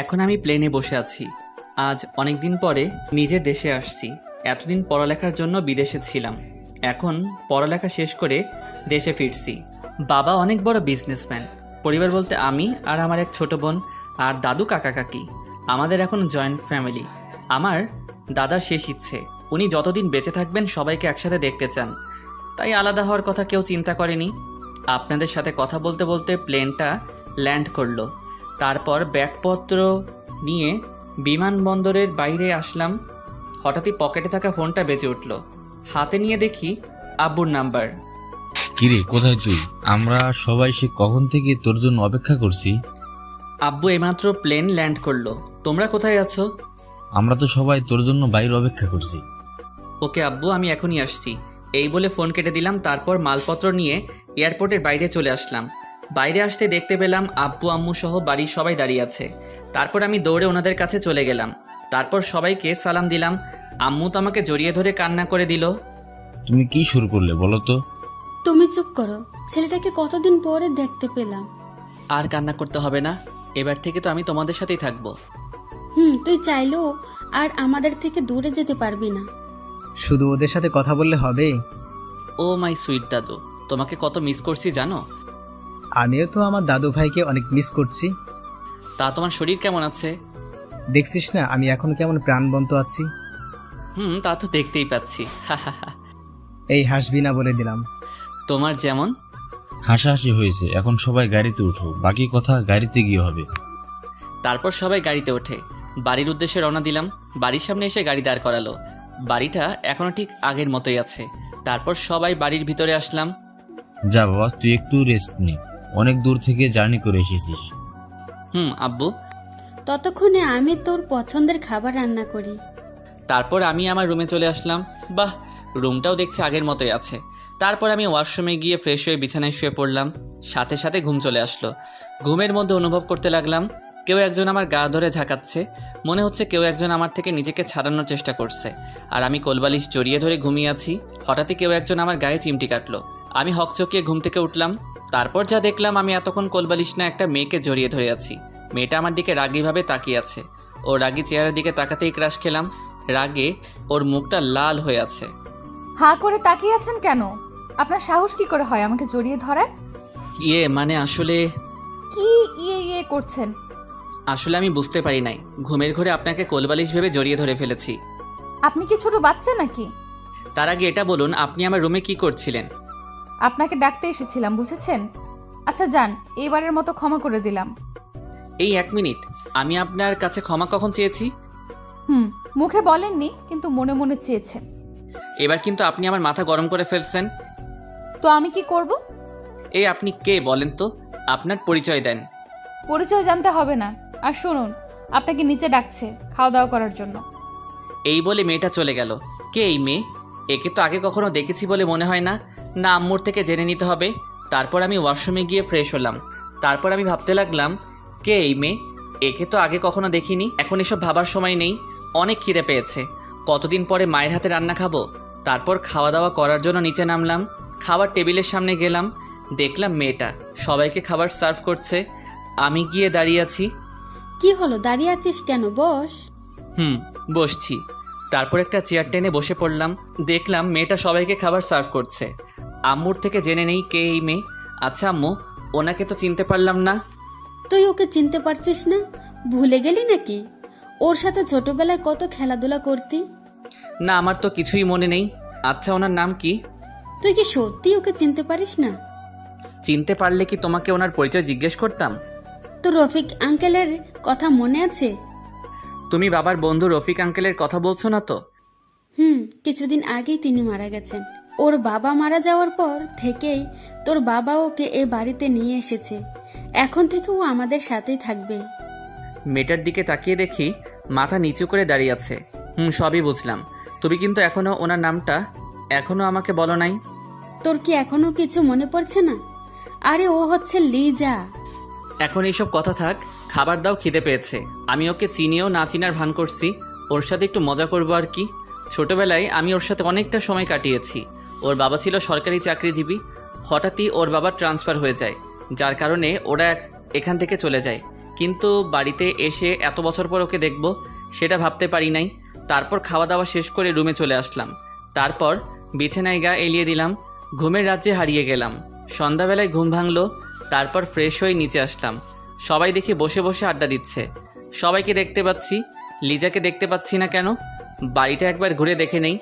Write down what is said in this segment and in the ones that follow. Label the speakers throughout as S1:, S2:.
S1: এখন আমি প্লেনে বসে আছি। আজ অনেক দিন পরে নিজের দেশে আসছি। এতদিন পড়ালেখার জন্য বিদেশে ছিলাম। এখন পড়ালেখা শেষ করে দেশে ফিরছি। বাবা অনেক বড় বিজনেসম্যান। পরিবার বলতে আমি আর আমার এক ছোট বোন আর দাদু কাকা কাকি। আমাদের এখন জয়েন্ট ফ্যামিলি। আমার দাদার শেষ ইচ্ছে, উনি যতদিন বেঁচে থাকবেন সবাইকে একসাথে দেখতে চান। তাই আলাদা হওয়ার কথা কেউ চিন্তা করেনি। আপনাদের সাথে কথা বলতে বলতে প্লেনটা ল্যান্ড করলো। তারপর ব্যাগপত্র নিয়ে বিমানবন্দরের বাইরে আসলাম। হঠাৎই পকেটে থাকা ফোনটা বেজে উঠল। হাতে নিয়ে দেখি আব্বুর নাম্বার।
S2: কিরে, কোথায় তুই? আমরা সবাই সে কখন থেকে তোর জন্য অপেক্ষা করছি।
S1: আব্বু এইমাত্র প্লেন ল্যান্ড করলো। তোমরা কোথায় আছো?
S2: আমরা তো সবাই তোর জন্য বাইরে অপেক্ষা করছি।
S1: ওকে আব্বু, আমি এখনই আসছি। এই বলে ফোন কেটে দিলাম। তারপর মালপত্র নিয়ে এয়ারপোর্টের বাইরে চলে আসলাম। বাইরে আসতে দেখতে পেলাম আব্বু আম্মু সহ বাড়ির সবাই দাঁড়িয়ে আছে। তারপর আমি দৌড়ে ওনাদের কাছে চলে গেলাম। তারপর সবাইকে সালাম দিলাম। আম্মু তো আমাকে জড়িয়ে ধরে কান্না করে দিল।
S2: তুমি কি শুরু করলে বলো তো?
S3: তুমি চুপ করো, ছেলেটাকে কতদিন পরে দেখতে পেলাম।
S1: আর কান্না করতে হবে না, এবার থেকে তো আমি তোমাদের সাথেই থাকবো।
S3: তুই চাইলেও আর আমাদের থেকে দূরে যেতে পারবি না।
S4: শুধু ওদের সাথে কথা বললে হবে?
S1: ও মাই সুইট দাদু, তোমাকে কত মিস করছি জানো?
S4: আমিও তো আমার দাদু ভাইকে অনেক মিস করছি।
S1: তা তোমার শরীর কেমন আছে?
S4: দেখছিস না আমি এখন কেমন প্রাণবন্ত আছি।
S1: তা তো দেখতেই পাচ্ছি।
S4: এই হাসবি না বলে দিলাম।
S1: তোমার যেমন।
S2: হাসাহাসি হয়েছে, এখন সবাই গাড়িতে উঠো, বাকি কথা গাড়িতে গিয়ে হবে।
S1: তারপর সবাই গাড়িতে ওঠে। বাড়ির উদ্দেশ্যে রওনা দিলাম। বাড়ির সামনে এসে গাড়ি দাঁড় করালো। বাড়িটা এখনো ঠিক আগের মতোই আছে। তারপর সবাই বাড়ির ভিতরে আসলাম।
S2: যা বাবা, তুই একটু রেস্ট নে, অনেক দূর থেকে জার্নি করে এসেছিস।
S1: আব্বু।
S3: ততক্ষণে আমি তোর পছন্দের খাবার রান্না করি।
S1: তারপর আমি আমার রুমে চলে আসলাম। বাহ, রুমটাও দেখছি আগের মতোই আছে। তারপর আমি ওয়াশরুমে গিয়ে ফ্রেশ হয়ে বিছানায় শুয়ে পড়লাম। সাথে সাথে ঘুম চলে আসলো। ঘুমের মধ্যে অনুভব করতে লাগলাম কেউ একজন আমার গা ধরে ঝাঁকাচ্ছে। মনে হচ্ছে কেউ একজন আমার থেকে নিজেকে ছাড়ানোর চেষ্টা করছে। আর আমি কোলবালিশ জড়িয়ে ধরে ঘুমিয়ে আছি। হঠাৎই কেউ একজন আমার গায়ে চিমটি কাটলো। আমি হকচকিয়ে ঘুম থেকে উঠলাম। তারপর যা দেখলাম, আমি এতক্ষণ কোলবালিশ না একটা মেয়েকে জড়িয়ে ধরে আছি। মেয়েটা আমার দিকে রাগীভাবে তাকিয়ে আছে। ও রাগী চেহারার দিকে তাকাতেই ক্রাশ খেলাম। রাগে ওর মুখটা লাল হয়ে আছে।
S5: হাঁ করে তাকিয়ে আছেন কেন? আপনার সাহস কি করে হয় আমাকে জড়িয়ে ধরার?
S1: মানে আসলে
S5: কি ইয়ে করছেন?
S1: আসলে আমি বুঝতে পারি নাই, ঘুমের ঘরে আপনাকে কোলবালিশ ভেবে জড়িয়ে ধরে ফেলেছি।
S5: আপনি কি ছোট বাচ্চা নাকি?
S1: তার আগে এটা বলুন, আপনি আমার রুমে কি করছিলেন?
S5: আপনাকে ডাকতে এসেছিলাম, বুঝেছেন? আচ্ছা যান, এবারের মতো ক্ষমা করে দিলাম।
S1: এই 1 মিনিট, আমি আপনার কাছে ক্ষমা কখন চেয়েছি?
S5: মুখে বলেননি, কিন্তু মনে মনে চেয়েছেন।
S1: এবার কিন্তু আপনি আমার মাথা গরম করে ফেলছেন।
S5: তো আমি কি করব?
S1: এই আপনি কে বলেন তো? আপনার পরিচয় দেন।
S5: পরিচয় জানতে হবে না। আর শুনুন, আপনাকে নিচে ডাকছে খাওয়া দাওয়া করার জন্য।
S1: এই বলে মেয়েটা চলে গেল। কে এই মেয়ে? একে তো আগে কখনো দেখেছি বলে মনে হয় না। না, আম্মুর থেকে জেনে নিতে হবে। তারপর আমি ওয়াশরুমে গিয়ে ফ্রেশ হলাম। তারপর আমি ভাবতে লাগলাম, কে এই মেয়ে? একে তো আগে কখনো দেখিনি। এখন এসব ভাবার সময় নেই। অনেক খিদে পেয়েছে। কতদিন পরে মায়ের হাতে রান্না খাবো। তারপর খাওয়া দাওয়া করার জন্য নিচে নামলাম। খাবার টেবিলের সামনে গেলাম। দেখলাম মেয়েটা সবাইকে খাবার সার্ভ করছে। আমি গিয়ে দাঁড়িয়ে আছি।
S3: কি হলো, দাঁড়িয়ে আছিস কেন? বস।
S1: বসছি। তারপর একটা চেয়ার টেনে বসে পড়লাম। দেখলাম মেয়েটা সবাইকে খাবার সার্ভ করছে। আম্মুর থেকে জেনে নেই কে এই মেয়ে। আচ্ছা আম্মু, ওনাকে তো চিনতে পারলাম না।
S3: তুই ওকে চিনতে পারছিস না? ভুলে গেলি নাকি? ওর সাথে ছোটবেলায় কত খেলাধুলা করতি।
S1: না, আমার তো কিছুই মনে নেই। আচ্ছা, ওনার নাম কি?
S3: তুই কি সত্যি ওকে চিনতে পারিস না?
S1: চিনতে পারলে কি তোমাকে ওনার পরিচয় জিজ্ঞেস করতাম?
S3: তো রফিক আঙ্কেলের কথা মনে আছে?
S1: তুমি বাবার বন্ধু রফিক আঙ্কেলের কথা বলছো না তো?
S3: কিছুদিন আগেই তিনি মারা গেছেন। ওর বাবা মারা যাওয়ার পর থেকেই তোর বাবা ওকে এ বাড়িতে নিয়ে এসেছে। এখন থেকে ও আমাদের সাথেই থাকবে।
S1: মেয়েটার দিকে তাকিয়ে দেখি মাথা নিচু করে দাঁড়িয়ে আছে। সবই বুঝলাম। তুমি কিন্তু এখনো ওনার নামটা এখনো আমাকে বলো নাই।
S3: তোর কি এখনো কিছু মনে পড়ছে না? আরে ও হচ্ছে লিজা।
S1: এখন এইসব কথা থাক, খাবার দাও, খিদে পেয়েছে। আমি ওকে চিনিও না চিনার ভান করছি। ওর সাথে একটু মজা করবো আর কি। ছোটবেলায় আমি ওর সাথে অনেকটা সময় কাটিয়েছি। ওর বাবা ছিল সরকারি চাকরিজীবী। হঠাৎই ওর বাবার ট্রান্সফার হয়ে যায়, যার কারণে ওরা এখান থেকে চলে যায়। কিন্তু বাড়িতে এসে এত বছর পর ওকে দেখব সেটা ভাবতে পারি নাই। তারপর খাওয়া দাওয়া শেষ করে রুমে চলে আসলাম। তারপর বিছানায় গা এলিয়ে দিলাম, ঘুমের রাজ্যে হারিয়ে গেলাম। সন্ধ্যাবেলায় ঘুম ভাঙলো, তারপর ফ্রেশ হয়ে নিচে আসলাম। সবাই দেখি বসে বসে আড্ডা দিচ্ছে। সবাইকে দেখতে পাচ্ছি, লিজাকে দেখতে পাচ্ছি না কেন? বাড়িটা একবার ঘুরে দেখে নেই।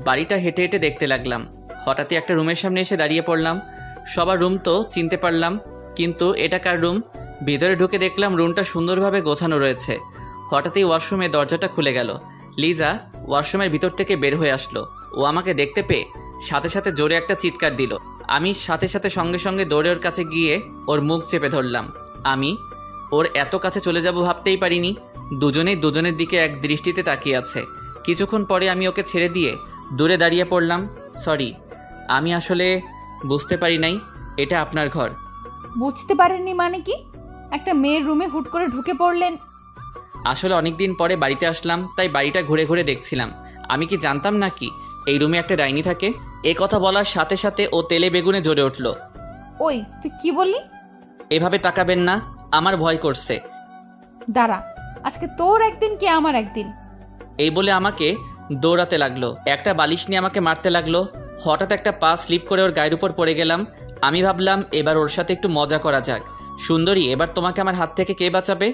S1: বাড়িটা হেঁটে হেঁটে দেখতে লাগলাম। হঠাৎই একটা রুমের সামনে এসে দাঁড়িয়ে পড়লাম। সবার রুম তো চিনতে পারলাম, কিন্তু এটা কার রুম? ভিতরে ঢুকে দেখলাম রুমটা সুন্দরভাবে গোছানো রয়েছে। হঠাৎই ওয়াশরুমে দরজাটা খুলে গেল। লিজা ওয়াশরুমের ভিতর থেকে বের হয়ে আসলো। ও আমাকে দেখতে পেয়ে সাথে সাথে জোরে একটা চিৎকার দিল। আমি সাথে সাথে সঙ্গে সঙ্গে দৌড়ে ওর কাছে গিয়ে ওর মুখ চেপে ধরলাম। আমি ওর এত কাছে চলে যাব ভাবতেই পারিনি। দুজনেই দুজনের দিকে এক দৃষ্টিতে তাকিয়ে আছে। কিছুক্ষণ পরে আমি ওকে ছেড়ে দিয়ে দূরে দাঁড়িয়ে পড়লাম। সরি, আমি আসলে বুঝতে পারি নাই এটা আপনার ঘর।
S5: বুঝতে পারেননি মানে কি? একটা মেয়ের রুমে হুট করে ঢুকে পড়লেন।
S1: আসলে অনেক দিন পরে বাড়িতে আসলাম, তাই বাড়িটা ঘুরে ঘুরে দেখছিলাম। আমি কি জানতাম নাকি এই রুমে একটা ডাইনি থাকে? এ কথা বলার সাথে সাথে ও তেলে বেগুনে জ্বলে উঠল।
S5: ওই তুই কি বললি?
S1: এভাবে তাকাবেন না, আমার ভয় করছে।
S5: দাঁড়া, আজকে তোর একদিন কি আমার একদিন।
S1: এই বলে আমাকে দৌড়াতে লাগলো। একটা বালিশ নিয়ে আমাকে মারতে লাগলো। হঠাৎ একটা পা স্লিপ করে ওর গায়ের উপর পড়ে গেলাম। আমি ভাবলাম এবার ওর সাথে একটু মজা করা যাক। সুন্দরী, এবার তোমাকে আমার হাত থেকে কে বাঁচাবে?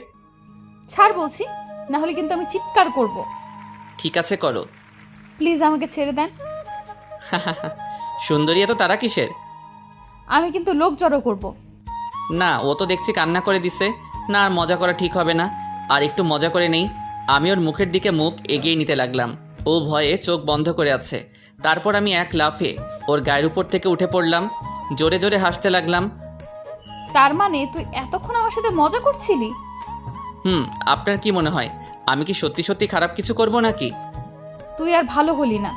S5: ছাড় বলছি, না হলে কিন্তু আমি চিৎকার করব।
S1: ঠিক আছে, করো।
S5: প্লিজ আমাকে ছেড়ে দেন।
S1: সুন্দরী, এত তারা কিসের?
S5: আমি কিন্তু লোক জড়ো করব।
S1: না, ও তো দেখছি কান্না করে দিছে। না, আর মজা করা ঠিক হবে না। আর একটু মজা করে নেই। আমি ওর মুখের দিকে মুখ এগিয়ে নিতে লাগলাম। ও ভয়ে চোখ বন্ধ করে আছে। তারপর আমি এক লাফে ওর গায়ের উপর থেকে উঠে পড়লাম। জোরে জোরে হাসতে লাগলাম।
S5: তার মানে তুই এতক্ষণ আমার সাথে মজা করছিলি?
S1: আপনার কি মনে হয় আমি কি সত্যি সত্যি খারাপ কিছু করব নাকি?
S5: তুই আর ভালো হলি না।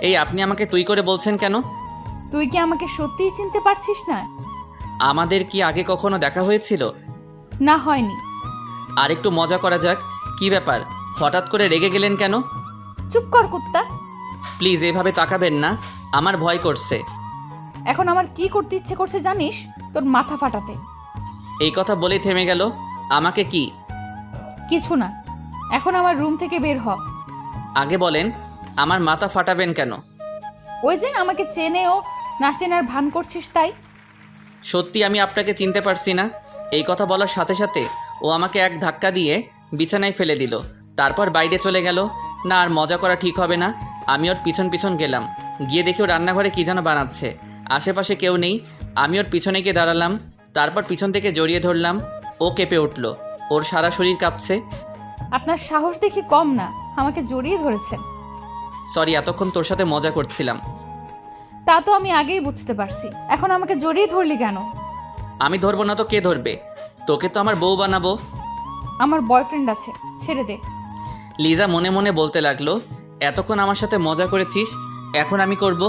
S1: এই আপনি আমাকে তুই করে বলছেন কেন?
S5: তুই কি আমাকে সত্যিই চিনতে পারছিস না?
S1: আমাদের কি আগে কখনো দেখা হয়েছিল?
S5: না, হয়নি।
S1: আর একটু মজা করা যাক। কি ব্যাপার, হঠাৎ করে রেগে গেলেন কেন?
S5: চুপ কর কুত্তা।
S1: প্লিজ এভাবে তাকাবেন না, আমার ভয় করছে।
S5: এখন আমার কি করতে ইচ্ছে করছে জানিস? তোর মাথা ফাটাতে।
S1: এই কথা বলেই থেমে গেল। আমাকে কি?
S5: কিছু না, এখন আমার রুম থেকে বের হ।
S1: আগে বলেন, আমার মাথা ফাটাবেন কেন?
S5: ওই যে আমাকে চেনেও না চেনার ভান করছিস তাই।
S1: সত্যি আমি আপনাকে চিনতে পারছি না। এই কথা বলার সাথে সাথে ও আমাকে এক ধাক্কা দিয়ে বিছানায় ফেলে দিল। তারপর বাইরে চলে গেল। না, আর মজা করা ঠিক হবে না। আমি ওর পিছন পিছন গেলাম। গিয়ে দেখি ও রান্নাঘরে কী যেন বানাচ্ছে। আশেপাশে কেউ নেই। আমি ওর পিছনে গিয়ে দাঁড়ালাম। তারপর পিছন থেকে জড়িয়ে ধরলাম। ও কেঁপে উঠল। ওর সারা শরীর কাঁপছে।
S5: আপনার সাহস দেখি কম না, আমাকে জড়িয়ে ধরেছেন।
S1: সরি, এতক্ষণ তোর সাথে মজা করছিলাম।
S5: তা তো আমি আগেই বুঝতে পারছি, এখন আমাকে জড়িয়ে ধরলি কেন?
S1: আমি ধরবো না তো কে ধরবে? তোকে তো আমার বউ বানাবো।
S5: আমার বয়ফ্রেন্ড আছে, ছেড়ে দে।
S1: লিজা মনে মনে বলতে লাগলো, এতক্ষণ আমার সাথে মজা করেছিস, এখন আমি করব?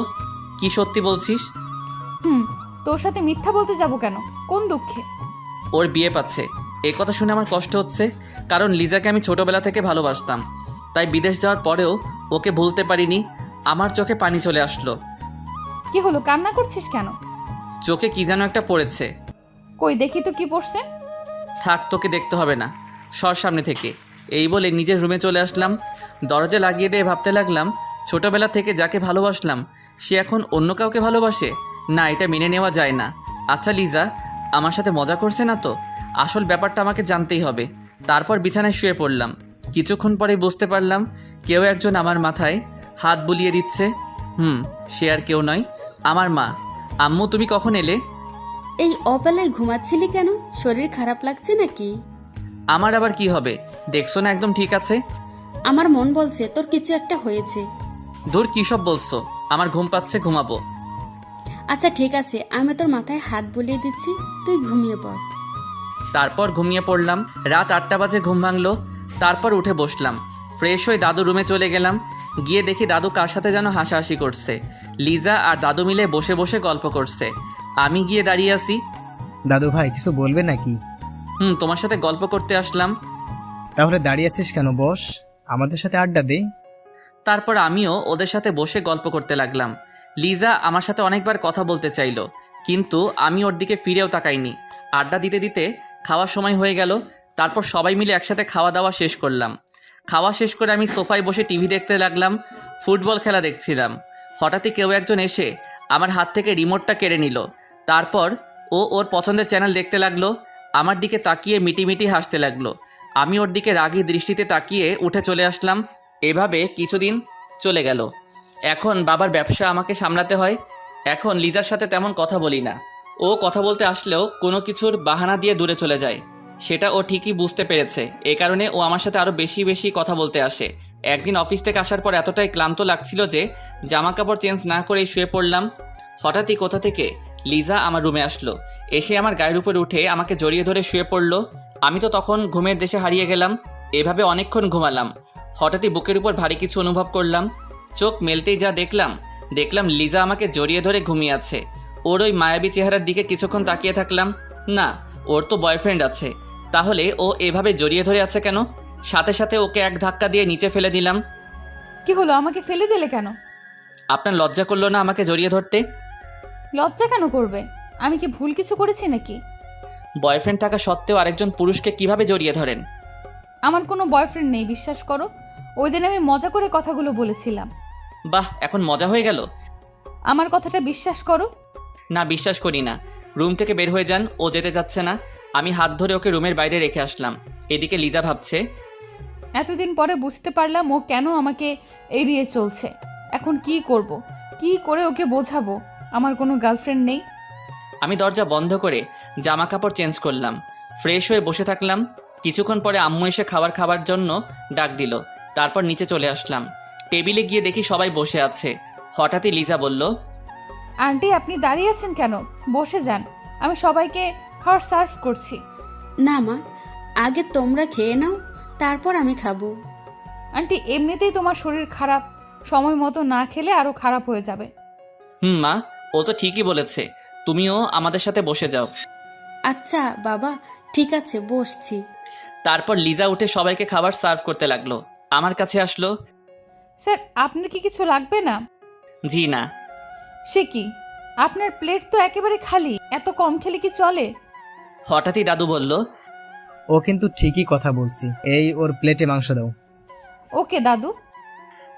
S1: কি সত্যি বলছিস?
S5: তোর সাথে মিথ্যা বলতে যাব কেন? কোন দুঃখে?
S1: ওর বিয়ে পাচ্ছে, এই কথা শুনে আমার কষ্ট হচ্ছে। কারণ লিজাকে আমি ছোটবেলা থেকে ভালোবাসতাম, তাই বিদেশ যাওয়ার পরেও ওকে ভুলতে পারিনি। আমার চোখে পানি চলে আসলো।
S5: কি হলো, কান্না করছিস কেন?
S1: চোখে কি যেন একটা পড়েছে।
S5: কই দেখি তো কি পড়ছে।
S1: থাক, তোকে দেখতে হবে না, সর সামনে থেকে। এই বলে নিজের রুমে চলে আসলাম। দরজা লাগিয়ে দিয়ে ভাবতে লাগলাম, ছোটবেলা থেকে যাকে ভালোবাসলাম সে এখন অন্য কাউকে ভালোবাসে। না, এটা মেনে নেওয়া যায় না। আচ্ছা লিজা আমার সাথে মজা করছে না তো? আসল ব্যাপারটা আমাকে জানতেই হবে। তারপর বিছানায় শুয়ে পড়লাম। কিছুক্ষণ পরেই বুঝতে পারলাম কেউ একজন আমার মাথায় হাত বুলিয়ে দিচ্ছে। সে আর কেউ নয়, আমার মা। আম্মু, তুমি কখন এলে?
S3: এই অবেলায় ঘুমাচ্ছিলি কেন? শরীর খারাপ লাগছে নাকি?
S1: আমার আবার কি হবে, দেখছো না একদম ঠিক আছে।
S3: আমার মন বলছে তোর কিছু একটা হয়েছে।
S1: ধুর, কী সব বলছো? আমার ঘুম পাচ্ছে, ঘুমাবো।
S3: আচ্ছা ঠিক আছে, আমি তোর মাথায় হাত বুলিয়ে দিচ্ছি, তুই ঘুমিয়ে পড়।
S1: তারপর ঘুমিয়ে পড়লাম। রাত 8টা বাজে ঘুম ভাঙলো। তারপর উঠে বসলাম। ফ্রেশ হয়ে দাদু রুমে চলে গেলাম। গিয়ে দেখি দাদু কার সাথে যেন হাসাহাসি করছে। লিজা আর দাদু মিলে বসে বসে গল্প করছে। আমি গিয়ে দাঁড়িয়ে আছি।
S4: দাদু ভাই কিছু বলবে নাকি?
S1: তোমার সাথে গল্প করতে আসলাম।
S4: তাহলে দাঁড়িয়ে আছিস কেন? বস, আমাদের সাথে আড্ডা দে।
S1: তারপর আমিও ওদের সাথে বসে গল্প করতে লাগলাম। লিজা আমার সাথে অনেকবার কথা বলতে চাইলো, কিন্তু আমি ওর দিকে ফিরেও তাকাইনি। আড্ডা দিতে দিতে খাওয়ার সময় হয়ে গেল। তারপর সবাই মিলে একসাথে খাওয়া দাওয়া শেষ করলাম। খাওয়া শেষ করে আমি সোফায় বসে টিভি দেখতে লাগলাম। ফুটবল খেলা দেখছিলাম। হঠাৎই কেউ একজন এসে আমার হাত থেকে রিমোটটা কেড়ে নিল। তারপর ও ওর পছন্দের চ্যানেল দেখতে লাগলো। আমার দিকে তাকিয়ে মিটিমিটি হাসতে লাগলো। আমি ওর দিকে রাগী দৃষ্টিতে তাকিয়ে উঠে চলে আসলাম। এভাবে কিছুদিন চলে গেল। এখন বাবার ব্যবসা আমাকে সামলাতে হয়। এখন লিজার সাথে তেমন কথা বলি না। ও কথা বলতে আসলেও কোনো কিছুর বাহানা দিয়ে দূরে চলে যায়। সেটা ও ঠিকই বুঝতে পেরেছে। এ কারণে ও আমার সাথে আরও বেশি বেশি কথা বলতে আসে। একদিন অফিস থেকে আসার পর এতটাই ক্লান্ত লাগছিল যে জামা কাপড় চেঞ্জ না করেই শুয়ে পড়লাম। হঠাৎই কোথা থেকে লিজা আমার রুমে আসলো। এসে আমার গায়ের উপর উঠে আমাকে জড়িয়ে ধরে শুয়ে পড়লো। আমি তো তখন ঘুমের দেশে হারিয়ে গেলাম। এভাবে অনেকক্ষণ ঘুমালাম। হঠাৎই বুকের উপর ভারী কিছু অনুভব করলাম। চোখ মেলতেই যা দেখলাম লিজা আমাকে জড়িয়ে ধরে ঘুমিয়ে আছে। ওর ওই মায়াবী চেহারার দিকে কিছুক্ষণ তাকিয়ে থাকলাম। না, ওর তো বয়ফ্রেন্ড আছে। তাহলে ও এভাবে জড়িয়ে ধরে আছে কেন? সাথে সাথে ওকে এক ধাক্কা দিয়ে নিচে ফেলে দিলাম।
S5: কি হলো, আমাকে ফেলে দিলে কেন?
S1: আপনার লজ্জা করলো না আমাকে জড়িয়ে ধরতে?
S5: লজ্জা কেন করবে? আমি কি ভুল কিছু করেছি নাকি?
S1: বয়ফ্রেন্ড থাকা সত্ত্বেও আরেকজন পুরুষকে কিভাবে জড়িয়ে ধরেন?
S5: আমার কোনো বয়ফ্রেন্ড নেই, বিশ্বাস করো। ওই দিন আমি মজা করে কথাগুলো বলেছিলাম।
S1: বাহ, এখন মজা হয়ে গেল।
S5: আমার কথাটা বিশ্বাস করো।
S1: না, বিশ্বাস করি না। রুম থেকে বের হয়ে যান, ও যেতে যাচ্ছে না। আমি হাত ধরে ওকে রুমের বাইরে রেখে আসলাম। এদিকে লিজা ভাবছে,
S5: এতদিন পরে বুঝতে পারলাম ও কেন আমাকে এড়িয়ে চলছে। এখন কি করব? কি করে ওকে বোঝাবো আমার কোনো গার্লফ্রেন্ড নেই?
S1: আমি দরজা বন্ধ করে জামা কাপড় চেঞ্জ করলাম। ফ্রেশ হয়ে বসে থাকলাম। কিছুক্ষণ পরে আম্মু এসে খাবার জন্য ডাক দিল। তারপর নিচে চলে আসলাম। টেবিলে গিয়ে দেখি সবাই বসে আছে। হঠাৎই লিজা বলল,
S5: আন্টি, আপনি দাঁড়িয়ে আছেন কেন? বসে যান, আমি সবাইকে খাবার সার্ভ করছি।
S3: না মা, আগে তোমরা খেয়ে নাও, তারপর আমি খাবো।
S5: আন্টি, এমনিতেই তোমার শরীর খারাপ, সময় মতো না খেলে আরও খারাপ হয়ে যাবে।
S1: মা, ও তো ঠিকই বলেছে। তুমিও আমাদের সাথে বসে যাও।
S3: আচ্ছা বাবা, ঠিক আছে, বসছি।
S1: তারপর লিজা উঠে সবাইকে খাবার সার্ভ করতে লাগলো। আমার কাছে আসলো।
S5: স্যার, আপনার কি কিছু লাগবে না?
S1: জি না।
S5: সে কি, আপনার প্লেট তো একেবারে খালি, এত কম খেলে কি চলে?
S1: হঠাৎই দাদু বলল,
S4: ও কিন্তু ঠিকই কথা বলছি, এই ওর প্লেটে মাংস দাও।
S5: ওকে দাদু।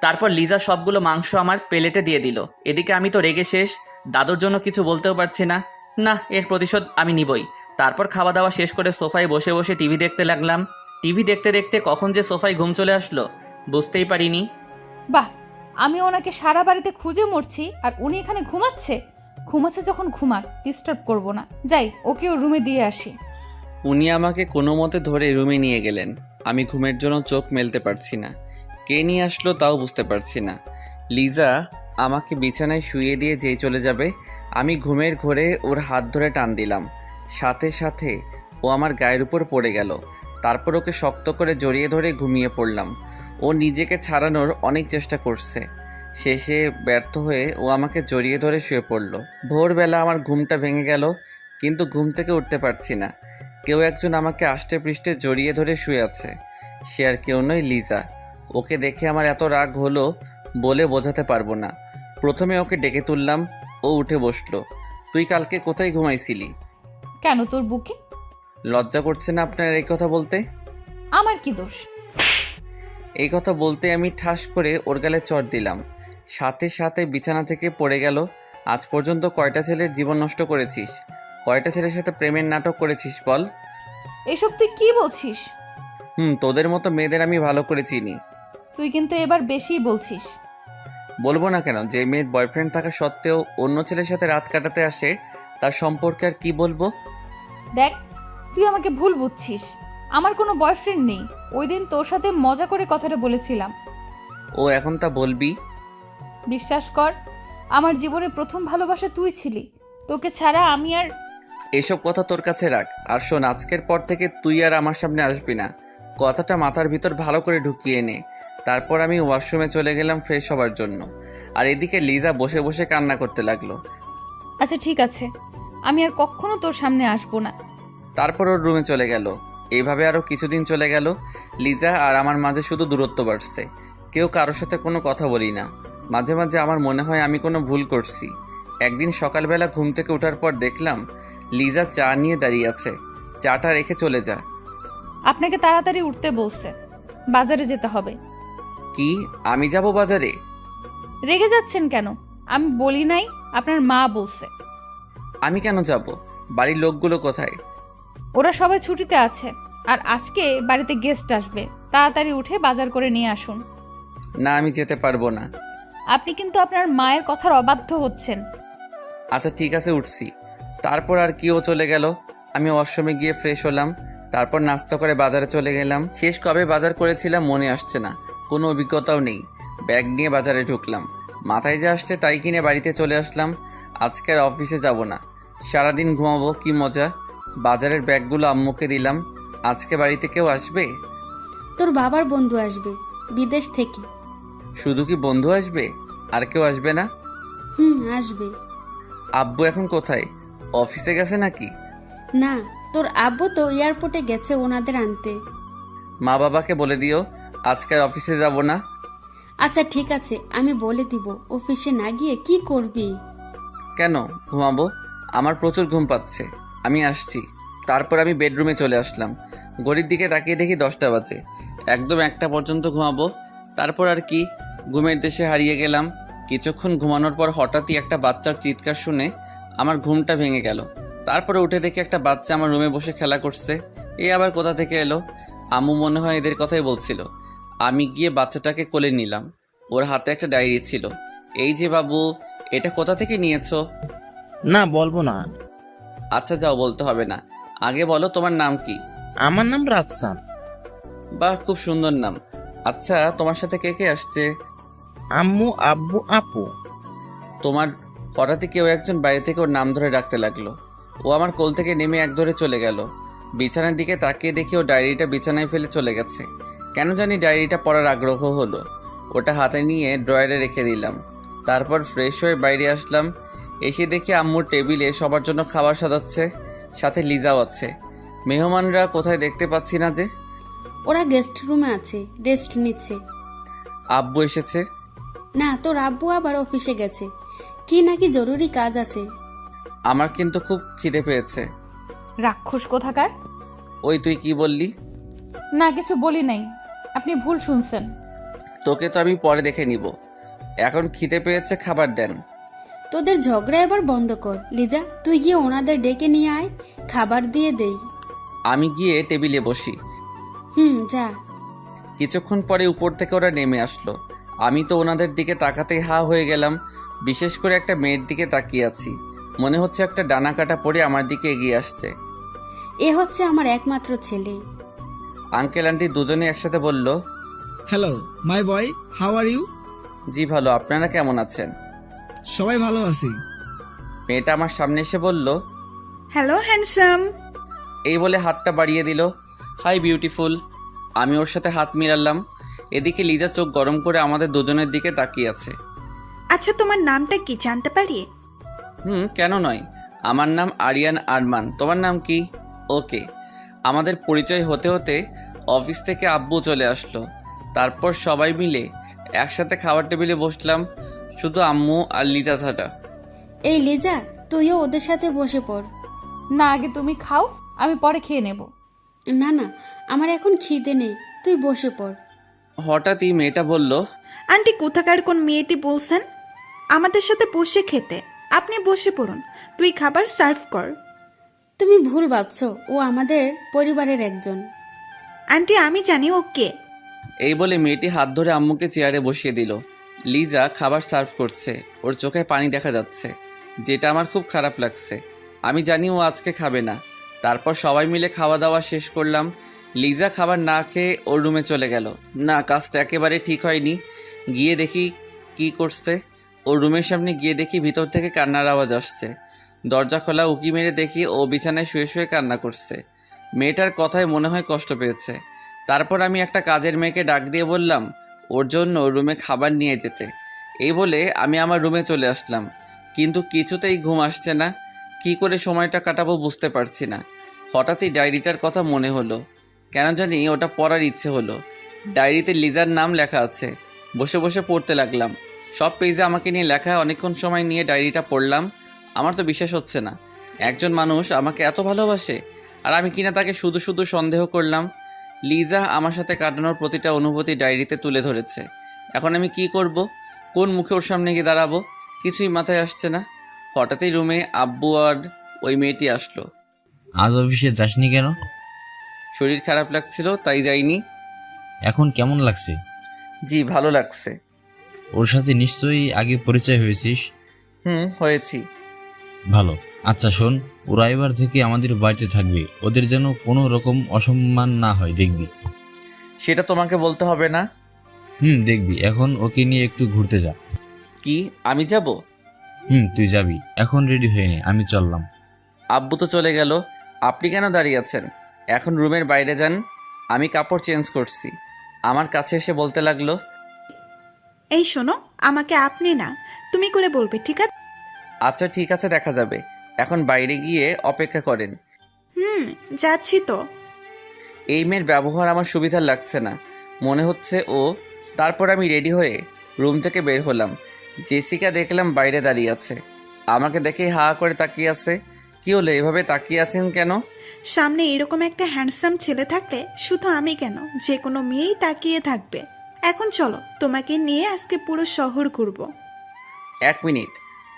S1: তারপর লিজা সবগুলো মাংস আমার প্লেটে দিয়ে দিল। এদিকে আমি তো রেগে শেষ। দাদুর জন্য কিছু বলতেও পারছি না। না, এর প্রতিশোধ আমি নিবই। তারপর খাওয়া দাওয়া শেষ করে সোফায় বসে বসে টিভি দেখতে লাগলাম। টিভি দেখতে দেখতে কখন যে সোফায় ঘুম চলে আসলো বুঝতেই পারিনি।
S5: বাহ, আমি ওনাকে সারা বাড়িতে খুঁজে মরছি আর উনি এখানে ঘুমাচ্ছে যখন ঘুমাক, ডিস্টার্ব করব না। যাই, ওকে ওর রুমে দিয়ে আসি।
S1: উনি আমাকে কোনো মতে ধরে রুমে নিয়ে গেলেন। আমি ঘুমের জন্য চোখ মেলতে পারছি না। কে নিয়ে আসলো তাও বুঝতে পারছি না। লিজা আমাকে বিছানায় শুইয়ে দিয়ে যেই চলে যাবে, আমি ঘুমের ঘোরে ওর হাত ধরে টান দিলাম। সাথে সাথে ও আমার গায়ের উপর পড়ে গেল। তারপর ওকে শক্ত করে জড়িয়ে ধরে ঘুমিয়ে পড়লাম। ও নিজেকে ছাড়ানোর অনেক চেষ্টা করছে। শেষে ব্যর্থ হয়ে ও আমাকে জড়িয়ে ধরে শুয়ে পড়ল। ভোরবেলা আমার ঘুমটা ভেঙে গেল, কিন্তু ঘুম থেকে উঠতে পারছি না। কেউ একজন আমাকে আষ্টে পৃষ্ঠে জড়িয়ে ধরে শুয়ে আছে। সে আর কেউ নয়, লিজা। ওকে দেখে আমার এত রাগ হলো বলে বোঝাতে পারবো না। প্রথমে ওকে ডেকে তুললাম, ও উঠে বসলো। তুই কালকে কোথায় ঘুমাইছিলি?
S5: কেন, তোর বুকে?
S1: লজ্জা করছে না আপনার এই কথা বলতে?
S5: আমার কি দোষ?
S1: এই কথা বলতে আমি ঠাস করে ওর গালে চড় দিলাম। সাথে সাথে বিছানা থেকে পড়ে গেল। আজ পর্যন্ত কয়টা ছেলের জীবন নষ্ট করেছিস? কয়টা ছেলের সাথে প্রেমের নাটক করেছিস বল?
S5: এসব তুই কি বলছিস?
S1: তোদের মতো মেয়েদের আমি ভালো করে চিনি।
S5: তুই কিন্তু এবার বেশিই বলছিস।
S1: বলবো না কেন? যে মেয়ের বয়ফ্রেন্ড থাকা সত্ত্বেও অন্য ছেলের সাথে রাত কাটাতে আসে, তার সম্পর্কে আর কি বলবো?
S5: দেখ, তুই আমাকে ভুল বুঝছিস। আমার কোনো বয়ফ্রেন্ড নেই। ওই দিন তোর সাথে মজা করে কথাটা বলেছিলাম।
S1: ও এখন তা বলবি?
S5: বিশ্বাস কর, আমার জীবনে প্রথম ভালোবাসা তুই ছিলি। তোকে ছাড়া আমি আর...
S1: এসব কথা তোর কাছে রাখ। আর শোন, আজকের পর থেকে তুই আর আমার সামনে আসবি না। কথাটা মাথার ভিতর ভালো করে ঢুকিয়ে নে। তারপর আমি ওয়াশরুমে চলে গেলাম ফ্রেশ হবার জন্য। আর এদিকে লিজা বসে বসে কান্না করতে লাগলো।
S5: আচ্ছা ঠিক আছে, আমি আর কখনো তোর সামনে আসবো না।
S1: তারপর ওর রুমে চলে গেল। এইভাবে আরও কিছুদিন চলে গেল। লিজা আর আমার মাঝে শুধু দূরত্ব বাড়ছে। কেউ কারোর সাথে কোনো কথা বলি না। মাঝে মাঝে আমার মনে হয় আমি কোনো ভুল করছি। একদিন সকালবেলা ঘুম থেকে ওঠার পর দেখলাম লিজা চা নিয়ে দাঁড়িয়ে আছে। চাটা রেখে চলে যা।
S5: আপনাকে তাড়াতাড়ি উঠতে বলছে, বাজারে যেতে হবে।
S1: কি আমি যাব বাজারে?
S5: রেগে যাচ্ছেন কেন? আমি বলি নাই, আপনার মা বলছে।
S1: আমি কেন যাব? বাড়ির লোকগুলো কোথায়?
S5: ওরা সবাই ছুটিতে আছে, আর আজকে বাড়িতে গেস্ট আসবে। তাড়াতাড়ি উঠে বাজার করে নিয়ে আসুন।
S1: না, আমি যেতে পারবো না।
S5: আপনি কিন্তু আপনার মায়ের কথার অবাধ্য হচ্ছেন।
S1: আচ্ছা ঠিক আছে, উঠছি। তারপর আর কি, ও চলে গেল। আমি ওয়াশরুমে গিয়ে ফ্রেশ হলাম, তারপর নাস্তা করে বাজারে চলে গেলাম। শেষ কবে বাজার করেছিলাম মনে আসছে না, কোনো অভিজ্ঞতাও নেই। ব্যাগ নিয়ে বাজারে ঢুকলাম, মাথায় যা আসছে তাই কিনে বাড়িতে চলে আসলাম। আজকে আর অফিসে যাব না, সারাদিন ঘুমাবো, কি মজা। বাজারের ব্যাগগুলো আম্মুকে দিলাম। আজকে বাড়িতে কেউ আসবে?
S3: তোর বাবার বন্ধু আসবে বিদেশ থেকে।
S1: শুধু কি বন্ধু আসবে, আর কেউ আসবে না?
S3: আসবে।
S1: আব্বু এখন কোথায়? অফিসে গেছে নাকি?
S3: না, তোর আব্বু তো এয়ারপোর্টে গেছে ওনাদের আনতে।
S1: মা বাবাকে বলে দিও আজকে আর অফিসে যাব না।
S3: আচ্ছা ঠিক আছে, আমি বলে দিব। অফিসে না গিয়ে কি করবি?
S1: কেন ঘুমাবো? আমার প্রচুর ঘুম পাচ্ছে, আমি আসছি। তারপর আমি বেডরুমে চলে আসলাম। ঘড়ির দিকে তাকিয়ে দেখি 10টা বাজে। একদম 1টা পর্যন্ত ঘুমাবো, তারপর আর কি, ঘুমের দেশে হারিয়ে গেলাম। কিছুক্ষণ ঘুমানোর পর হঠাৎই একটা বাচ্চার চিৎকার শুনে আমার ঘুমটা ভেঙে গেল। তারপরে উঠে দেখি একটা বাচ্চা আমার রুমে বসে খেলা করছে। এ আবার কোথা থেকে এলো? আম্মু মনে হয় এদের কথাই বলছিল। আমি গিয়ে বাচ্চাটাকে কোলে নিলাম। ওর হাতে একটা ডায়েরি ছিল। এই যে বাবু, এটা কোথা থেকে নিয়েছো?
S6: না, বলবো না।
S1: আচ্ছা যাও, বলতে হবে না। আগে বলো তোমার নাম কি?
S6: আমার নাম রাফসান।
S1: বাহ, খুব সুন্দর নাম। আচ্ছা তোমার সাথে কে কে আসছে?
S6: আম্মু, আব্বু, আপু।
S1: তোমার হঠাৎই কেউ একজন বাইরে থেকে ওর নাম ধরে ডাকতে লাগলো। ও আমার কোল থেকে নেমে এক ধরে চলে গেল। বিছানার দিকে তাকিয়ে দেখি ও ডায়েরিটা বিছানায় ফেলে চলে গেছে। কেন জানি ডায়েরিটা পড়ার আগ্রহ হলো। ওটা হাতে নিয়ে ড্রয়ারে রেখে দিলাম। তারপর ফ্রেশ হয়ে বাইরে আসলাম। এসে দেখি আম্মুর টেবিলে সবার জন্য খাবার সাজাচ্ছে, সাথে লিজাও আছে। মেহমানরা কোথায় দেখতে পাচ্ছি না যে।
S3: ওরা গেস্ট রুমে আছে, রেস্ট নিচ্ছে।
S1: আব্বু এসেছে?
S3: না, তোর আব্বু আবার অফিসে গেছে, কি নাকি জরুরি কাজ আছে।
S1: আমার কিন্তু খুব খিদে পেয়েছে।
S5: রাক্ষস কোথাকার।
S1: ওই তুই কি বললি?
S5: না, কিছু বলি নাই, আপনি ভুল শুনছেন।
S1: তোকে তো আমি পরে দেখে নিব, এখন খিদে পেয়েছে, খাবার দেন।
S3: তোদের ঝগড়া এবার বন্ধ কর। লিজা, তুই গিয়ে ওনাদের ডেকে নিয়ে আয়, খাবার দিয়ে দেই।
S1: আমি গিয়ে টেবিলে বসি।
S3: যা।
S1: কিছুক্ষণ পরে উপর থেকে ওরা নেমে আসলো। আমি তো ওনাদের দিকে তাকাতেই হা হয়ে গেলাম। বিশেষ করে একটা মেয়ের দিকে তাকিয়ে আছি, মনে হচ্ছে একটা ডানা কাটা পরে আমার দিকে এগিয়ে আসছে।
S3: এ হচ্ছে আমার একমাত্র ছেলে।
S1: আঙ্কেল আন্টি দুজনে একসাথে বলল,
S7: hello my boy, how are you?
S1: জি ভালো, আপনারা কেমন আছেন?
S7: সবাই ভালো আছি।
S1: মেয়েটা আমার সামনে এসে বলল,
S8: হ্যালো হ্যান্ডসাম।
S1: এই বলে হাতটা বাড়িয়ে দিল। Hi beautiful. আমি ওর সাথে হাত মিলালাম। এদিকে লিজা চোখ গরম করে আমাদের দুজনের দিকে তাকিয়ে আছে।
S8: আচ্ছা, তোমার নামটা কি জানতে পারি?
S1: কেন নয়, আমার নাম আরিয়ান আরমান। তোমার নাম কি? ওকে। আমাদের পরিচয় হতে হতে অফিস থেকে আব্বু চলে আসলো। তারপর সবাই মিলে একসাথে খাবার টেবিলে বসলাম, শুধু আম্মু আর লিজা ছাড়া।
S3: এই লিজা, তুইও ওদের সাথে বসে পড়।
S5: না, আগে তুমি খাও, আমি পরে খেয়ে নেব।
S3: না না, আমার এখন খিদে নেই, তুই বসে পড়।
S1: হঠাৎই মেয়েটা বলল,
S8: আন্টি কোথাকার কোন মেয়েটি বলছেন আমাদের সাথে বসে খেতে? আপনি বসে পড়ুন, তুই খাবার সার্ভ কর।
S3: তুমি ভুল ভাবছো, ও আমাদের পরিবারের একজন।
S8: আন্টি আমি জানি ও কে।
S1: এই বলে মেয়েটি হাত ধরে আম্মুকে চেয়ারে বসিয়ে দিল। লিজা খাবার সার্ভ করছে, ওর চোখে পানি দেখা যাচ্ছে, যেটা আমার খুব খারাপ লাগছে। আমি জানি ও আজকে খাবে না। তারপর সবাই মিলে খাওয়া দাওয়া শেষ করলাম। লিজা খাবার না খেয়ে ওর রুমে চলে গেল। না, কাজটা একেবারে ঠিক হয়নি। গিয়ে দেখি কি করছে। ওর রুমের সামনে গিয়ে দেখি ভিতর থেকে কান্নার আওয়াজ আসছে। দরজা খোলা, উকি মেরে দেখি ও বিছানায় শুয়ে শুয়ে কান্না করছে। মেয়েটার কথায় মনে হয় কষ্ট পেয়েছে। তারপর আমি একটা কাজের মেয়েকে ডাক দিয়ে বললাম ওর জন্য রুমে খাবার নিয়ে যেতে। এই বলে আমি আমার রুমে চলে আসলাম, কিন্তু কিছুতেই ঘুম আসছে না। কি করে সময়টা কাটাবো বুঝতে পারছি না। হঠাৎই ডায়েরিটার কথা মনে হলো, কেন জানি ওটা পড়ার ইচ্ছে হলো। ডায়েরিতে লিজার নাম লেখা আছে। বসে বসে পড়তে লাগলাম। সব পেজে আমাকে নিয়ে লেখা। অনেকক্ষণ সময় নিয়ে ডায়েরিটা পড়লাম। আমার তো বিশ্বাস হচ্ছে না, একজন মানুষ আমাকে এত ভালোবাসে। আর আমি কিনা তাকে শুধু শুধু সন্দেহ করলাম। লিজা আমার সাথে কাটানোর প্রতিটা অনুভূতি ডায়েরিতে তুলে ধরেছে। এখন আমি কি করব? কোন মুখে ওর সামনে গিয়ে দাঁড়াবো? কিছুই মাথায় আসছে না। হঠাৎই রুমে আব্বু আর ওই মেয়েটি আসলো।
S2: আজ অফিসে যাসনি কেন?
S1: শরীর খারাপ লাগছিল তাই যাইনি।
S2: এখন কেমন লাগছে?
S1: জি ভালো লাগছে।
S2: ওর সাথে নিশ্চয়ই আগে পরিচয় হয়েছিস।
S1: হয়েছি।
S2: ভালো। আচ্ছা শোন, ওরা এবার থেকে আমাদের বাড়িতে থাকবে, ওদের যেন কোনো রকম অসম্মান না হয়, দেখবি?
S1: সেটা তোমাকে বলতে হবে না।
S2: দেখবি। এখন ওকে নিয়ে একটু ঘুরতে যা।
S1: কি আমি যাব?
S2: তুই যাবি। এখন রেডি হয়ে নে, আমি চললাম।
S1: আব্বু তো চলে গেল, আপনি কেন দাঁড়িয়ে আছেন? এখন রুমের বাইরে যান, আমি কাপড় চেঞ্জ করছি। আমার কাছে এসে বলতে লাগলো,
S8: এই শোনো, আমাকে আপনি না তুমি করে বলবে, ঠিক আছে?
S1: আচ্ছা ঠিক আছে, দেখা যাবে। এখন বাইরে গিয়ে অপেক্ষা করেন।
S8: যাচ্ছি তো।
S1: এই মেয়ের ব্যবহার আমার সুবিধার লাগছে না, মনে হচ্ছে ও। তারপর আমি রেডি হয়ে রুম থেকে বের হলাম। জেসিকা দেখলাম বাইরে দাঁড়িয়ে আছে, আমাকে দেখে হা করে তাকিয়ে আছে। কি হলো, এভাবে তাকিয়ে আছেন কেন?
S8: সামনে এরকম একটা হ্যান্ডসাম ছেলে থাকলে শুধু আমি কেন, যে কোনো মেয়েই তাকিয়ে থাকবে। এখন চলো, তোমাকে নিয়ে আজকে পুরো শহর ঘুরবো।
S1: 1 মিনিট,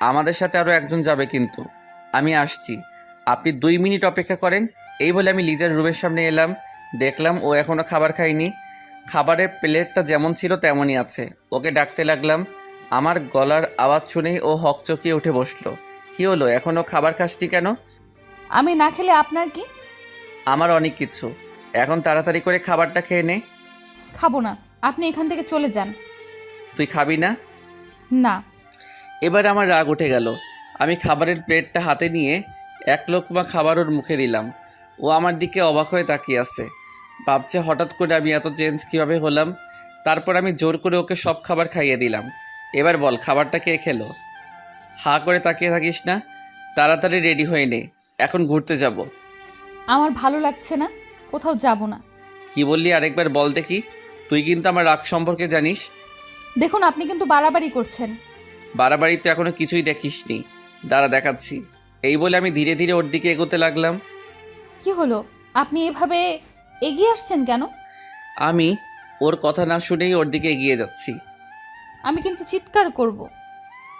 S1: আমাদের সাথে আরও একজন যাবে কিন্তু। আমি আসছি, আপনি 2 মিনিট অপেক্ষা করেন। এই বলে আমি লিজার রুমের সামনে এলাম। দেখলাম ও এখনও খাবার খায়নি। খাবারের প্লেটটা যেমন ছিল তেমনই আছে। ওকে ডাকতে লাগলাম। আমার গলার আওয়াজ শুনেই ও হকচকিয়ে উঠে বসলো। কি হলো, এখনও খাবার খাসটি কেন?
S5: আমি না খেলে আপনার কি?
S1: আমার অনেক কিছু। এখন তাড়াতাড়ি করে খাবারটা খেয়ে নে।
S5: খাবো না, আপনি এখান থেকে চলে যান।
S1: তুই খাবি না?
S5: না।
S1: এবার আমার রাগ উঠে গেল। আমি খাবারের প্লেটটা হাতে নিয়ে 1 লোকমা খাবার ওর মুখে দিলাম। ও আমার দিকে অবাক হয়ে তাকিয়ে আছে, ভাবছে হঠাৎ করে আমি এত চেঞ্জ কীভাবে হলাম। তারপর আমি জোর করে ওকে সব খাবার খাইয়ে দিলাম। এবার বল, খাবারটা কে খেলো? হা করে তাকিয়ে থাকিস না, তাড়াতাড়ি রেডি হয়ে নে, এখন ঘুরতে যাব।
S5: আমার ভালো লাগছে না, কোথাও যাব না।
S1: কি বললি আরেকবার বল দেখি। তুই কিন্তু আমার রাগ সম্পর্কে জানিস।
S5: দেখুন, আপনি কিন্তু বাড়াবাড়ি করছেন।
S1: বাড়াবাড়ি তো এখনো কিছুই দেখিসনি, দাঁড়া দেখাচ্ছি। এই বলে আমি ধীরে ধীরে ওর দিকে এগোতে লাগলাম।
S5: কি হলো, আপনি এভাবে এগিয়ে আসছেন কেন?
S1: আমি ওর কথা না শুনেই ওর দিকে এগিয়ে যাচ্ছি।
S5: আমি কিন্তু চিৎকার করব।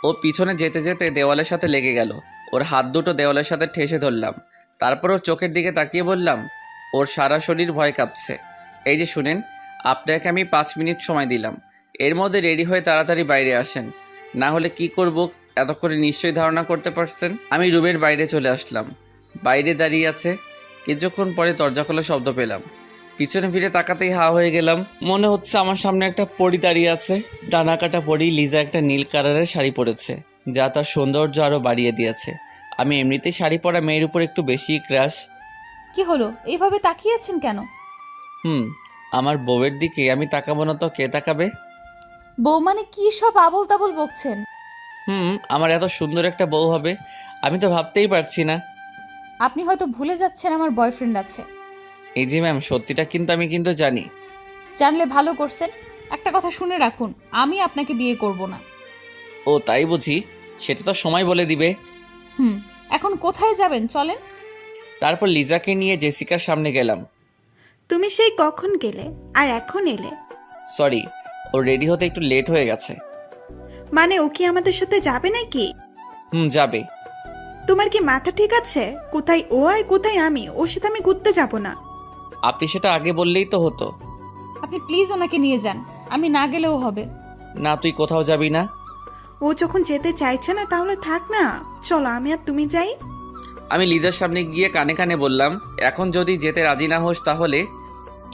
S1: ও পিছনে যেতে যেতে দেওয়ালের সাথে লেগে গেল। ওর হাত দুটো দেওয়ালের সাথে ঠেসে ধরলাম। তারপর ওর চোখের দিকে তাকিয়ে বললাম, ওর সারা শরীর ভয় কাঁপছে। এই যে শুনেন, আপনাকে আমি 5 মিনিট সময় দিলাম, এর মধ্যে রেডি হয়ে তাড়াতাড়ি বাইরে আসেন, না হলে কি করব এতক্ষণে নিশ্চয়ই ধারণা করতে পারছেন। আমি রুমের বাইরে চলে আসলাম। বাইরে দাঁড়িয়ে আছে। কিছুক্ষণ পরে দরজা খোলা শব্দ পেলাম। পিছনে ফিরে তাকাতেই হা হয়ে গেলাম। মনে হচ্ছে আমার সামনে একটা পরী দাঁড়িয়ে আছে। ডানা কাটা পরী। লিজা একটা নীল কালারের শাড়ি পরেছে, যা তার সৌন্দর্য আরও বাড়িয়ে দিয়েছে। আমি এমনিতেই শাড়ি পরা মেয়ের উপর একটু বেশি ক্রাশ।
S5: কি হলো, এইভাবে তাকিয়েছেন কেন?
S1: আমার বউয়ের দিকে আমি তাকাবো না তো কে তাকাবে?
S5: বউ মানে কি সব আবল তাবল বকছেন?
S1: আমার এত সুন্দর একটা বউ হবে আমি তো ভাবতেই পারছি না।
S5: আপনি হয়তো ভুলে যাচ্ছেন আমার বয়ফ্রেন্ড আছে।
S1: এই যে ম্যাম, সত্যিটা কিন্তু আমি কিন্তু জানি।
S5: জানলে ভালো করছেন। একটা কথা শুনে রাখুন, আমি আপনাকে বিয়ে করব না।
S1: ও তাই বুঝি? সেটা তো সময় বলে দিবে।
S5: এখন কোথায় যাবেন, চলেন।
S1: তারপর লিজাকে নিয়ে জেসিকার সামনে গেলাম।
S8: তুমি সেই কখন গেলে আর এখন এলে?
S1: সরি, ও রেডি হতে একটু লেট হয়ে গেছে।
S8: মানে ও কি আমাদের সাথে যাবে নাকি?
S1: যাবে।
S8: তোমার কি মাথা ঠিক আছে? কোথায় ও আর কোথায় আমি? ওর সাথে আমি ঘুরতে যাব না।
S1: আপনি সেটা আগে বললেই তো হতো।
S5: আপনি প্লিজ ওনাকে নিয়ে যান, আমি না গেলেও হবে।
S1: না, তুই কোথাও যাবি না।
S8: ও যখন যেতে চাইছে না তাহলে থাক না, চলো আমি আর তুমি যাই।
S1: আমি লিজার সামনে গিয়ে কানে কানে বললাম, এখন যদি যেতে রাজি না হোস তাহলে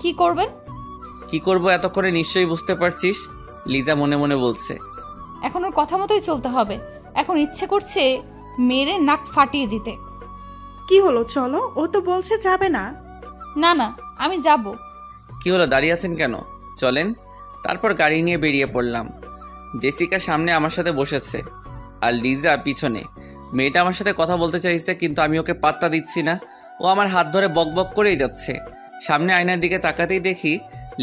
S5: কি করবেন?
S1: কি করব এতক্ষণে নিশ্চয়ই বুঝতে পারছিস। লিজা মনে মনে বলছে।
S5: এখন ওর কথা মতোই চলতে হবে। এখন ইচ্ছে করছে মেরে নাক ফাটিয়ে দিতে।
S8: কি হলো, চলো। ও তো বলছে যাবে না।
S5: না না, আমি যাব।
S1: কি হলো, দাঁড়িয়ে আছেন কেন? চলেন। তারপর গাড়ি নিয়ে বেরিয়ে পড়লাম। জেসিকা সামনে আমার সাথে বসেছে আর লিজা পিছনে। মেয়েটা আমার সাথে কথা বলতে চাইছে, কিন্তু আমি ওকে পাত্তা দিচ্ছি না। ও আমার হাত ধরে বকবক করেই যাচ্ছে। সামনে আয়নার দিকে তাকাতেই দেখি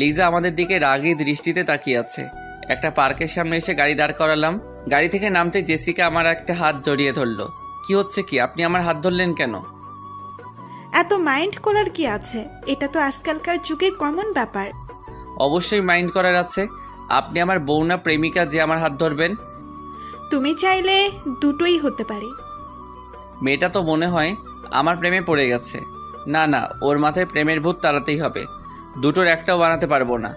S1: লিজা আমাদের দিকে রাগী দৃষ্টিতে তাকিয়ে আছে। একটা পার্কের সামনে এসে গাড়ি দাঁড় করালাম। গাড়ি থেকে নামতে জেসিকা আমার একটা হাত জড়িয়ে ধরলো। কি হচ্ছে কি, আপনি আমার হাত ধরলেন কেন?
S8: এত মাইন্ড করার কি আছে? এটা তো আজকালকার যুগের কমন ব্যাপার।
S1: অবশ্যই মাইন্ড করার আছে। আপনি আমার বউ না প্রেমিকা যে আমার হাত ধরবেন?
S8: তুমি চাইলে দুটোই হতে পারে।
S1: মেয়েটা তো মনে হয় আমার প্রেমে পড়ে গেছে। না না, ওর মাথায় প্রেমের ভূত তাড়াতেই হবে। দুটোর একটাও বানাতে পারবো না।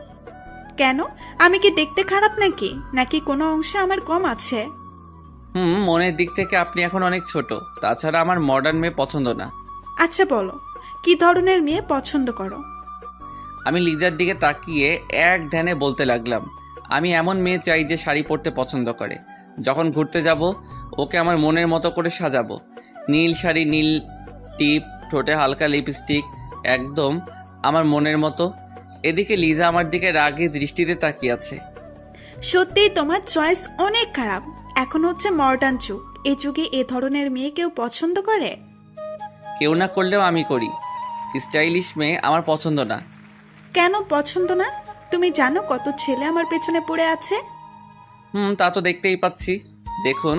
S8: কেন? আমি কি দেখতে খারাপ নাকি? নাকি কোনো অংশে আমার কম আছে?
S1: মনের দিক থেকে আপনি এখন অনেক ছোট। তাছাড়া আমার মডার্ন মেয়ে পছন্দ না।
S8: আচ্ছা বলো, কি ধরনের মেয়ে পছন্দ করো?
S1: আমি লিজার দিকে তাকিয়ে এক ধ্যানে বলতে লাগলাম, আমি এমন মেয়ে চাই যে শাড়ি পরতে পছন্দ করে। যখন ঘুরতে যাব ওকে আমার মনের মতো করে সাজাবো। নীল শাড়ি, নীল টিপ, ঠোঁটে হালকা লিপস্টিক, একদম আমার মনের মতো। এদিকে লিজা আমার দিকে রাগী দৃষ্টিতে তাকিয়ে আছে।
S8: সত্যিই তোমার চয়েস অনেক খারাপ। এখন হচ্ছে মডার্ন যুগ, এই যুগে এ ধরনের মেয়ে কেউ পছন্দ করে?
S1: কেউ না করলেও আমি করি। স্টাইলিশ মেয়ে আমার পছন্দ না।
S8: কেন পছন্দ না? তুমি জানো কত ছেলে আমার পেছনে পড়ে আছে?
S1: তা তো দেখতেই পাচ্ছি। দেখুন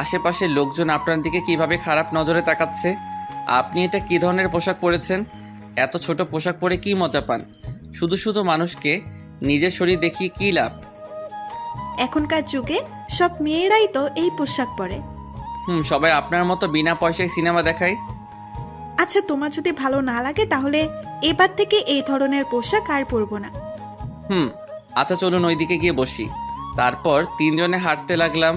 S1: আশেপাশের লোকজন আপনার দিকে কিভাবে খারাপ নজরে তাকাচ্ছে। আপনি এটা কী ধরনের পোশাক পরেছেন? এত ছোট পোশাক পরে কি মজা পান? শুধু শুধু মানুষকে নিজের শরীর দেখিয়ে কী লাভ?
S8: এখনকার যুগে সব মেয়েরাই তো এই পোশাক পরে।
S1: সবাই আপনার মতো বিনা পয়সায় সিনেমা দেখায়।
S8: আচ্ছা, তোমার যদি ভালো না লাগে তাহলে এবার থেকে এই ধরনের পোশাক আর পরবো না।
S1: আচ্ছা চলুন ওইদিকে গিয়ে বসি। তারপর তিনজনে হাঁটতে লাগলাম।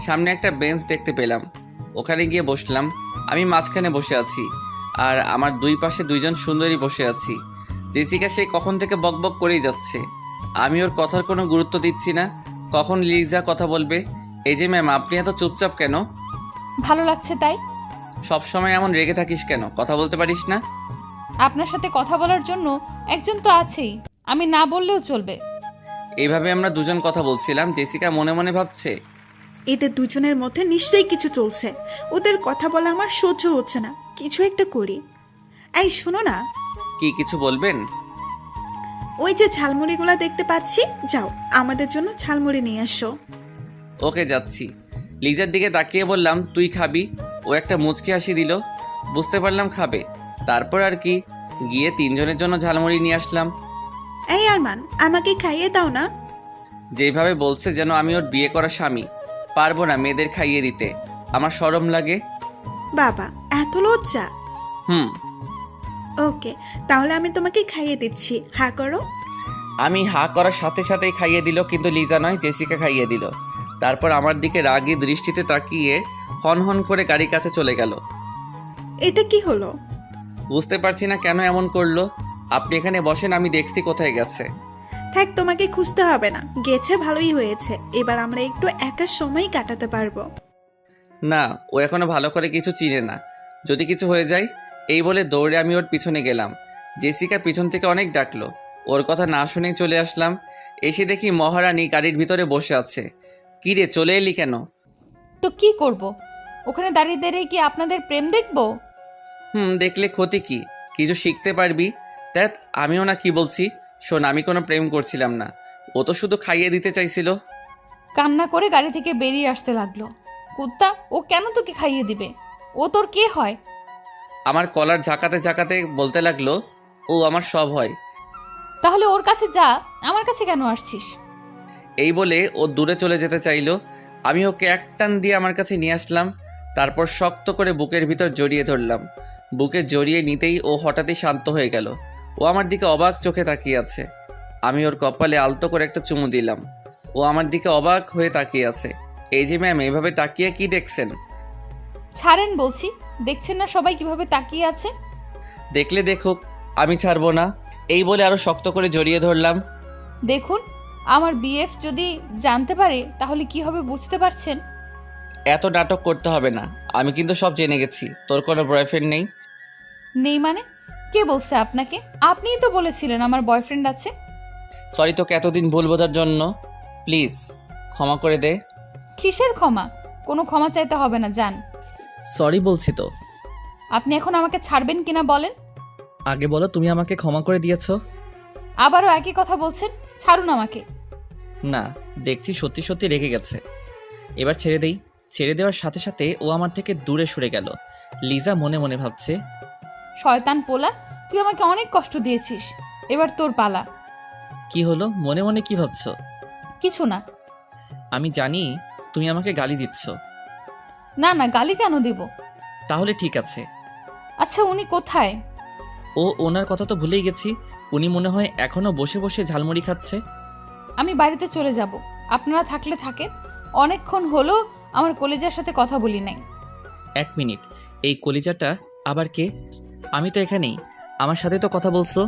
S1: সামনে একটা বেঞ্চ দেখতে পেলাম, ওখানে গিয়ে বসলাম। আমি মাঝখানে বসে আছি আর আমার দুই পাশে দুইজন সুন্দরী বসে আছি। জেসিকা সেই কখন থেকে বকবক করেই যাচ্ছে। আমি ওর কথার কোনো গুরুত্ব দিচ্ছি না। কখন লিজা কথা বলবে? এই যে ম্যাম, আপনি এত চুপচাপ কেন?
S5: ভালো লাগছে তাই।
S1: সব সময় এমন রেগে থাকিস কেন? কথা বলতে পারিস না?
S5: আপনার সাথে কথা বলার জন্য একজন তো আছেই, আমি না বললেও চলবে।
S1: এইভাবে আমরা দুজন কথা বলছিলাম। জেসিকা মনে মনে ভাবছে,
S8: এদের দুজনের মধ্যে নিশ্চয়ই কিছু চলছে। ওদের কথা বলা আমার সহ্য হচ্ছে না, কিছু একটা করি। এই শোনো না,
S1: কি কিছু বলবেন?
S8: ওই যে ঝালমুড়িগুলা দেখতে পাচ্ছি, যাও আমাদের জন্য ঝালমুড়ি নিয়ে এসো।
S1: ওকে যাচ্ছি। লিজার দিকে তাকিয়ে বললাম, তুই খাবি? ও একটা মুচকি হাসি দিল। বুঝতে পারলাম খাবে। তারপর আর কি, গিয়ে তিনজনের জন্য ঝালমুড়ি নিয়ে আসলাম।
S8: এই আরমান, আমাকে খাইয়ে দাও না।
S1: যেভাবে বলছে যেন আমি ওর বিয়ে করা স্বামী। পারবো না মেয়েদের খাইয়ে দিতে, আমার শরম লাগে।
S8: বাবা, এত লজ্জা? ওকে, তাহলে আমি তোমাকে খাইয়ে দিচ্ছি, হা করো।
S1: আমি হা করার সাথে সাথেই খাইয়ে দিল, কিন্তু লিজা নয়, জেসিকা খাইয়ে দিল। তারপর আমার দিকে রাগী দৃষ্টিতে তাকিয়ে হন হন করে গাড়ির কাছে চলে গেল।
S8: এটা কি হলো?
S1: বুঝতে পারছি না কেন এমন করলো। আপনি এখানে বসেন, আমি দেখছি কোথায় গেছে।
S8: থাক, তোমাকে খুঁজতে হবে না, গেছে ভালোই হয়েছে। এবার আমরা একটু একা সময় কাটাতে পারবো।
S1: না, ও এখনো ভালো করে কিছু চিনে না, যদি কিছু হয়ে যায়। এই বলে দৌড়ে আমি ওর পিছনে গেলাম। জেসিকা পিছন থেকে অনেক ডাকলো, ওর কথা না শুনেই চলে আসলাম। এসে দেখি মহারানী গাড়ির ভিতরে বসে আছে। কি রে, চলে এলি কেন?
S5: তো কি করব? ওখানে দাঁড়িয়ে দাঁড়িয়ে কি আপনাদের প্রেম দেখব?
S1: দেখলে ক্ষতি কি? কিছু শিখতে পারবি। দেখ, আমিও না কি বলছি। শোন, আমি কোনো প্রেম করছিলাম না, ও তো শুধু খাইয়ে দিতে চাইছিল।
S5: কান্না করে গাড়ি থেকে বেরিয়ে আসতে লাগলো। কুত্তা, ও কেন তোকে খাইয়ে দিবে? ও তোর কে হয়?
S1: আমার কলার ঝাঁকাতে ঝাঁকাতে বলতে লাগলো, ও আমার সব হয়।
S5: তাহলে ওর কাছে যা, আমার কাছে কেন আসছিস?
S1: এই বলে ও দূরে চলে যেতে চাইলো। আমি ওকে এক টান দিয়ে আমার কাছে নিয়ে আসলাম। তারপর শক্ত করে বুকের ভিতর জড়িয়ে ধরলাম। বুকে জড়িয়ে নিতেই ও হঠাৎই শান্ত হয়ে গেল। ও আমার দিকে অবাক চোখে তাকিয়ে আছে। আমি ওর কপালে আলতো করে একটা চুমু দিলাম। ও আমার দিকে অবাক হয়ে তাকিয়ে আছে। এই যে ম্যাম, এইভাবে তাকিয়ে কি দেখছেন?
S5: ছাড়েন বলছি, দেখছেন না সবাই কিভাবে তাকিয়ে আছে?
S1: দেখলে দেখুক, আমি ছাড়বো না। এই বলে আরো শক্ত করে জড়িয়ে ধরলাম।
S5: দেখুন, আমার বিএফ যদি জানতে পারে তাহলে কি হবে বুঝতে পারছেন?
S1: এত নাটক করতে হবে না, আমি কিন্তু সব জেনে গেছি। তোর কোনো বয়ফ্রেন্ড নেই?
S5: নেই মানে? কে বলছে আপনাকে? আপনিই তো বলেছিলেন আমার বয়ফ্রেন্ড আছে।
S1: সরি তোকে এতদিন ভুল বোঝার জন্য। প্লিজ ক্ষমা করে দে।
S5: কিসের ক্ষমা? কোনো ক্ষমা চাইতে হবে না, যান।
S1: সরি বলছি তো।
S5: আপনি এখন আমাকে ছাড়বেন কিনা বলেন?
S1: আগে বলো, তুমি আমাকে ক্ষমা করে দিয়েছো?
S5: আবারও একই কথা বলছেন, ছাড়ুন আমাকে।
S1: না, দেখছি সত্যি সত্যি রেগে গেছে। এবার ছেড়ে দেই। ছেড়ে দেওয়ার সাথে সাথে ও আমার থেকে দূরে সরে গেল। লিজা মনে মনে ভাবছে,
S5: শয়তান পোলা, তুই আমাকে অনেক কষ্ট দিয়েছিস, এবার তোর পালা।
S1: কি হলো, মনে মনে কি ভাবছো?
S5: কিছু না।
S1: আমি জানি তুমি আমাকে গালি দিচ্ছ।
S5: না না, গালি কেন দিব?
S1: তাহলে ঠিক আছে।
S5: আচ্ছা, উনি কোথায়?
S1: ওনার কথা তো ভুলেই গেছি। উনি মনে হয় এখনো বসে বসে ঝালমুড়ি খাচ্ছে।
S5: আমি বাড়িতে চলে যাব, আপনারা থাকলে থাকেন। অনেকক্ষণ হলো আমার কলেজার সাথে কথা বলি নাই।
S1: 1 মিনিট, এই কলিজাটা আবার কে? আমি তো এখানেই, আমার সাথে তো কথা বলছো।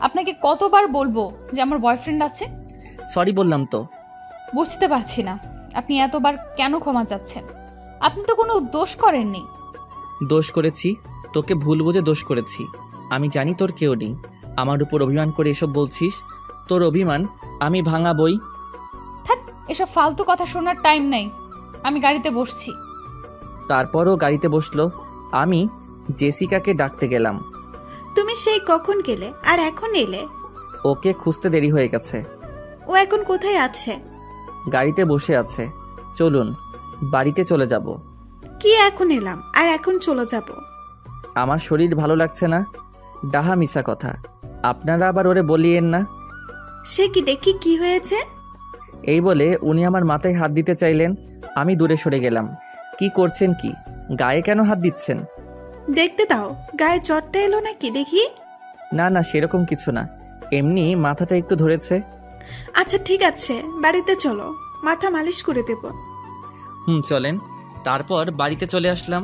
S5: আপনাকে কতবার বলবো যে আমার বয়ফ্রেন্ড আছে?
S1: সরি বললাম তো।
S5: বুঝতে পারছি না আপনি এতবার কেন ক্ষমা চাচ্ছেন। আপনি তো কোনো দোষ করেননি।
S1: দোষ করেছি, তোকে ভুল বুঝে দোষ করেছি। আমি জানি তোর কেউ নেই, আমার উপর অভিমান করে এসব বলছিস। তোর অভিমান আমি ভাঙাবই।
S5: থাক, এসব ফালতু কথা শোনার টাইম নাই। আমি গাড়িতে বসছি।
S1: তারপরও গাড়িতে বসলো। আমি জেসিকাকে ডাকতে গেলাম।
S8: তুমি সেই কখন গেলে আর এখন এলে?
S1: ওকে খুঁজতে দেরি হয়ে গেছে।
S8: ও এখন কোথায় আছে?
S1: গাড়িতে বসে আছে। চলুন বাড়িতে চলে যাব।
S8: কি এখন এলাম আর এখন চলে যাব?
S1: আমার শরীর ভালো লাগছে না। ডাহা মিশা কথা, আপনারা আবার ওরে বলিয়েন না।
S8: সে কি দেখি, কি হয়েছে?
S1: এই বলে উনি আমার মাথায় হাত দিতে চাইলেন। আমি দূরে সরে গেলাম। কি করছেন কি? গায়ে কেন হাত দিচ্ছেন?
S8: দেখতে দাও, গায়ে চটটা এলো নাকি দেখি।
S1: না না, সেরকম কিছু না, এমনি মাথাটা একটু ধরেছে।
S8: আচ্ছা ঠিক আছে, বাড়িতে চলো, মাথা মালিশ করে দেব।
S1: চলেন। তারপর বাড়িতে চলে আসলাম।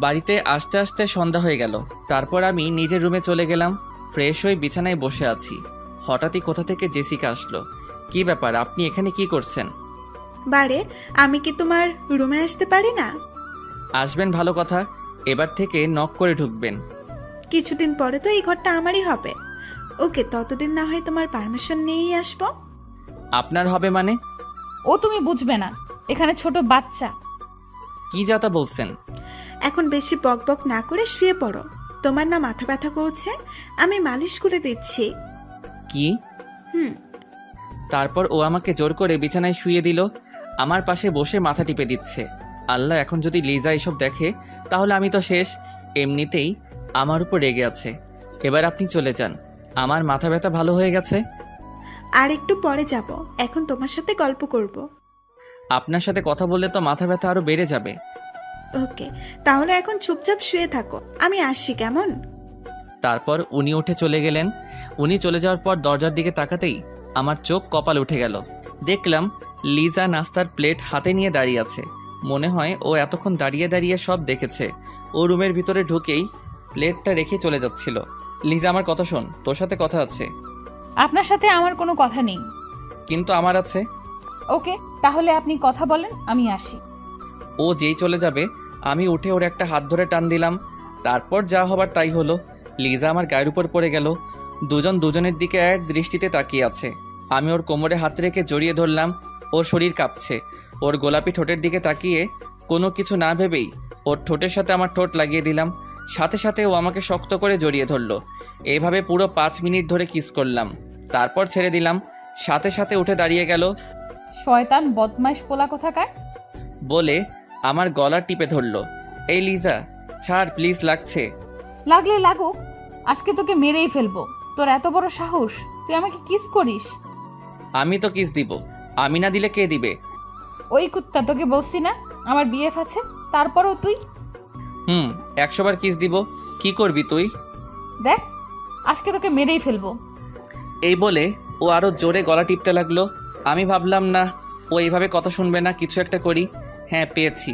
S1: বাড়িতে আসতে আসতে সন্ধ্যা হয়ে গেল। তারপর আমি নিজের রুমে চলে গেলাম। ফ্রেশ হয়ে বিছানায় বসে আছি। হঠাৎই কোথা থেকে জেসিকা আসলো। কি ব্যাপার, আপনি এখানে কি করছেন?
S8: বারে, আমি কি তোমার রুমে আসতে পারি না?
S1: আসবেন ভালো কথা, এবার থেকে নক করে ঢুকবেন।
S8: কিছুদিন পরে তো এই ঘরটা আমারই হবে। ওকে, ততদিন না হয় তোমার পারমিশন নিয়েই আসবো।
S1: আপনার হবে মানে?
S5: ও তুমি বুঝবে না, এখানে ছোট বাচ্চা।
S1: কি যাতা বলছেন?
S8: এখন বেশি বক বক না করে শুয়ে পড়ো। তোমার না মাথা ব্যথা করছে, আমি মালিশ করে দিচ্ছি।
S1: কি?
S8: হুম।
S1: তারপর ও আমাকে জোর করে বিছানায় শুইয়ে দিল। আমার পাশে বসে মাথা টিপে দিচ্ছে। আল্লাহ, এখন যদি লিজা এসব দেখে তাহলে আমি তো শেষ। এমনিতেই আমার উপর রেগে আছে। এবার আপনি চলে যান, আমার মাথা ব্যথা ভালো হয়ে গেছে।
S8: আর একটু পরে যাব, এখন তোমার সাথে গল্প করব।
S1: আপনার সাথে কথা বললে তো মাথা ব্যথা আরো বেড়ে যাবে।
S8: ওকে, তাহলে এখন চুপচাপ শুয়ে থাকো, আমি আসছি, কেমন?
S1: তারপর উনি উঠে চলে গেলেন। উনি চলে যাওয়ার পর দরজার দিকে তাকাতেই আমার চোখ কপাল উঠে গেল। দেখলাম লিজা নাস্তার প্লেট হাতে নিয়ে দাঁড়িয়ে আছে। মনে হয় ও এতক্ষণ দাঁড়িয়ে দাঁড়িয়ে সব দেখেছে। ও রুমের ভিতরে ঢুকেই প্লেটটা রেখে চলে যাচ্ছিল। লিজা, আমার কথা শোন, তোর সাথে কথা আছে।
S5: আপনার সাথে আমার কোনো কথা নেই।
S1: কিন্তু আমার আছে।
S5: ওকে, তাহলে আপনি কথা বলেন, আমি আসি।
S1: ও যেই চলে যাবে আমি উঠে ওর একটা হাত ধরে টান দিলাম। তারপর যা হবার তাই হলো। লিজা আমার গায়ের উপর পড়ে গেল। দুজন দুজনের দিকে এক দৃষ্টিতে তাকিয়ে আছে। আমি ওর কোমরে হাত রেখে জড়িয়ে ধরলাম। ওর শরীর কাঁপছে। ওর গোলাপি ঠোঁটের দিকে তাকিয়ে কোনো কিছু না ভেবেই ওর ঠোঁটের সাথে আমার ঠোঁট লাগিয়ে দিলাম। সাথে সাথে ও আমাকে শক্ত করে জড়িয়ে ধরলো। এইভাবে পুরো 5 মিনিট ধরে কিস করলাম। তারপর ছেড়ে দিলাম। সাথে সাথে উঠে দাঁড়িয়ে গেল।
S5: শয়তান বদমাইশ পোলা কোথাকার।
S1: বলে আমার গলা টিপে ধরলো। এই লিজা, ছাড় প্লিজ, লাগছে।
S5: লাগলে লাগুক, আজকে তোকে মেরেই ফেলবো। তোর এত বড় সাহস, তুই আমাকে কিস করিস?
S1: আমি তো কিস দিব, আমি না দিলে কে দিবে?
S5: ওই কুত্তা, তোকে বলছি না আমার বিএফ আছে, তারপরও তুই।
S1: 100 বার কিস দিব। কি করবি তুই?
S5: দেখ, আজকে তোকে মেরেই ফেলবো।
S1: এই বলে ও আরো জোরে গলা টিপতে লাগলো। আমি ভাবলাম না, ও এইভাবে কথা শুনবে না, কিছু একটা করি। হ্যাঁ, পেয়েছি,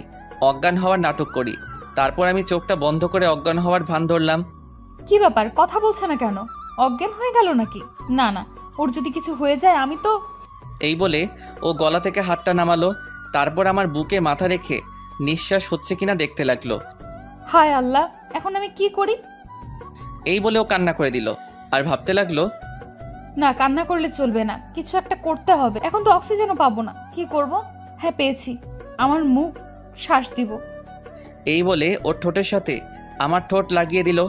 S1: অজ্ঞান হওয়ার নাটক করি। তারপর আমি চোখটা বন্ধ করে অজ্ঞান হওয়ার ভান ধরলাম।
S5: কি ব্যাপার, কথা বলছে না কেন? অজ্ঞান হয়ে গেল নাকি? না না, ওর যদি কিছু হয়ে যায় আমি তো।
S1: এই বলে ও গলা থেকে হাতটা নামালো। তারপর আমার বুকে মাথা রেখে নিঃশ্বাস হচ্ছে কিনা দেখতে লাগলো।
S5: হায় আল্লাহ, এখন আমি কি করি?
S1: এই বলে ও কান্না করে দিল। আর ভাবতে লাগলো,
S5: না, কান্না করলে চলবে না, কিছু একটা করতে হবে। এখন তো অক্সিজেনও পাবো না, কি করব? হ্যাঁ, পেয়েছি, আমার মুখ শ্বাস দিব।
S1: এই বলে ওর ঠোঁটের সাথে আমার ঠোঁট লাগিয়ে দিল।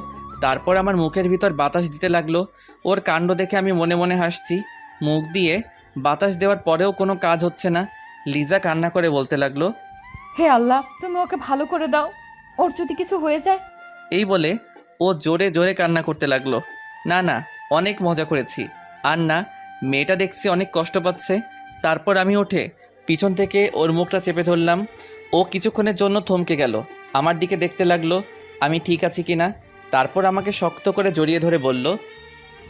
S1: তারপর আমার মুখের ভিতর বাতাস দিতে লাগলো। ওর কাণ্ড দেখে আমি মনে মনে হাসছি। মুখ দিয়ে বাতাস দেওয়ার পরেও কোনো কাজ হচ্ছে না। লিজা কান্না করে বলতে লাগলো,
S5: হে আল্লাহ, তুমি ওকে ভালো করে দাও, ওর যদি কিছু হয়ে যায়।
S1: এই বলে ও জোরে জোরে কান্না করতে লাগলো। না না, অনেক মজা করেছি। আর না, মেয়েটা দেখছি অনেক কষ্ট পাচ্ছে। তারপর আমি উঠে পিছন থেকে ওর মুখটা চেপে ধরলাম। ও কিছুক্ষণের জন্য থমকে গেল, আমার দিকে দেখতে লাগলো আমি ঠিক আছি কি না। তারপর আমাকে শক্ত করে জড়িয়ে ধরে বলল,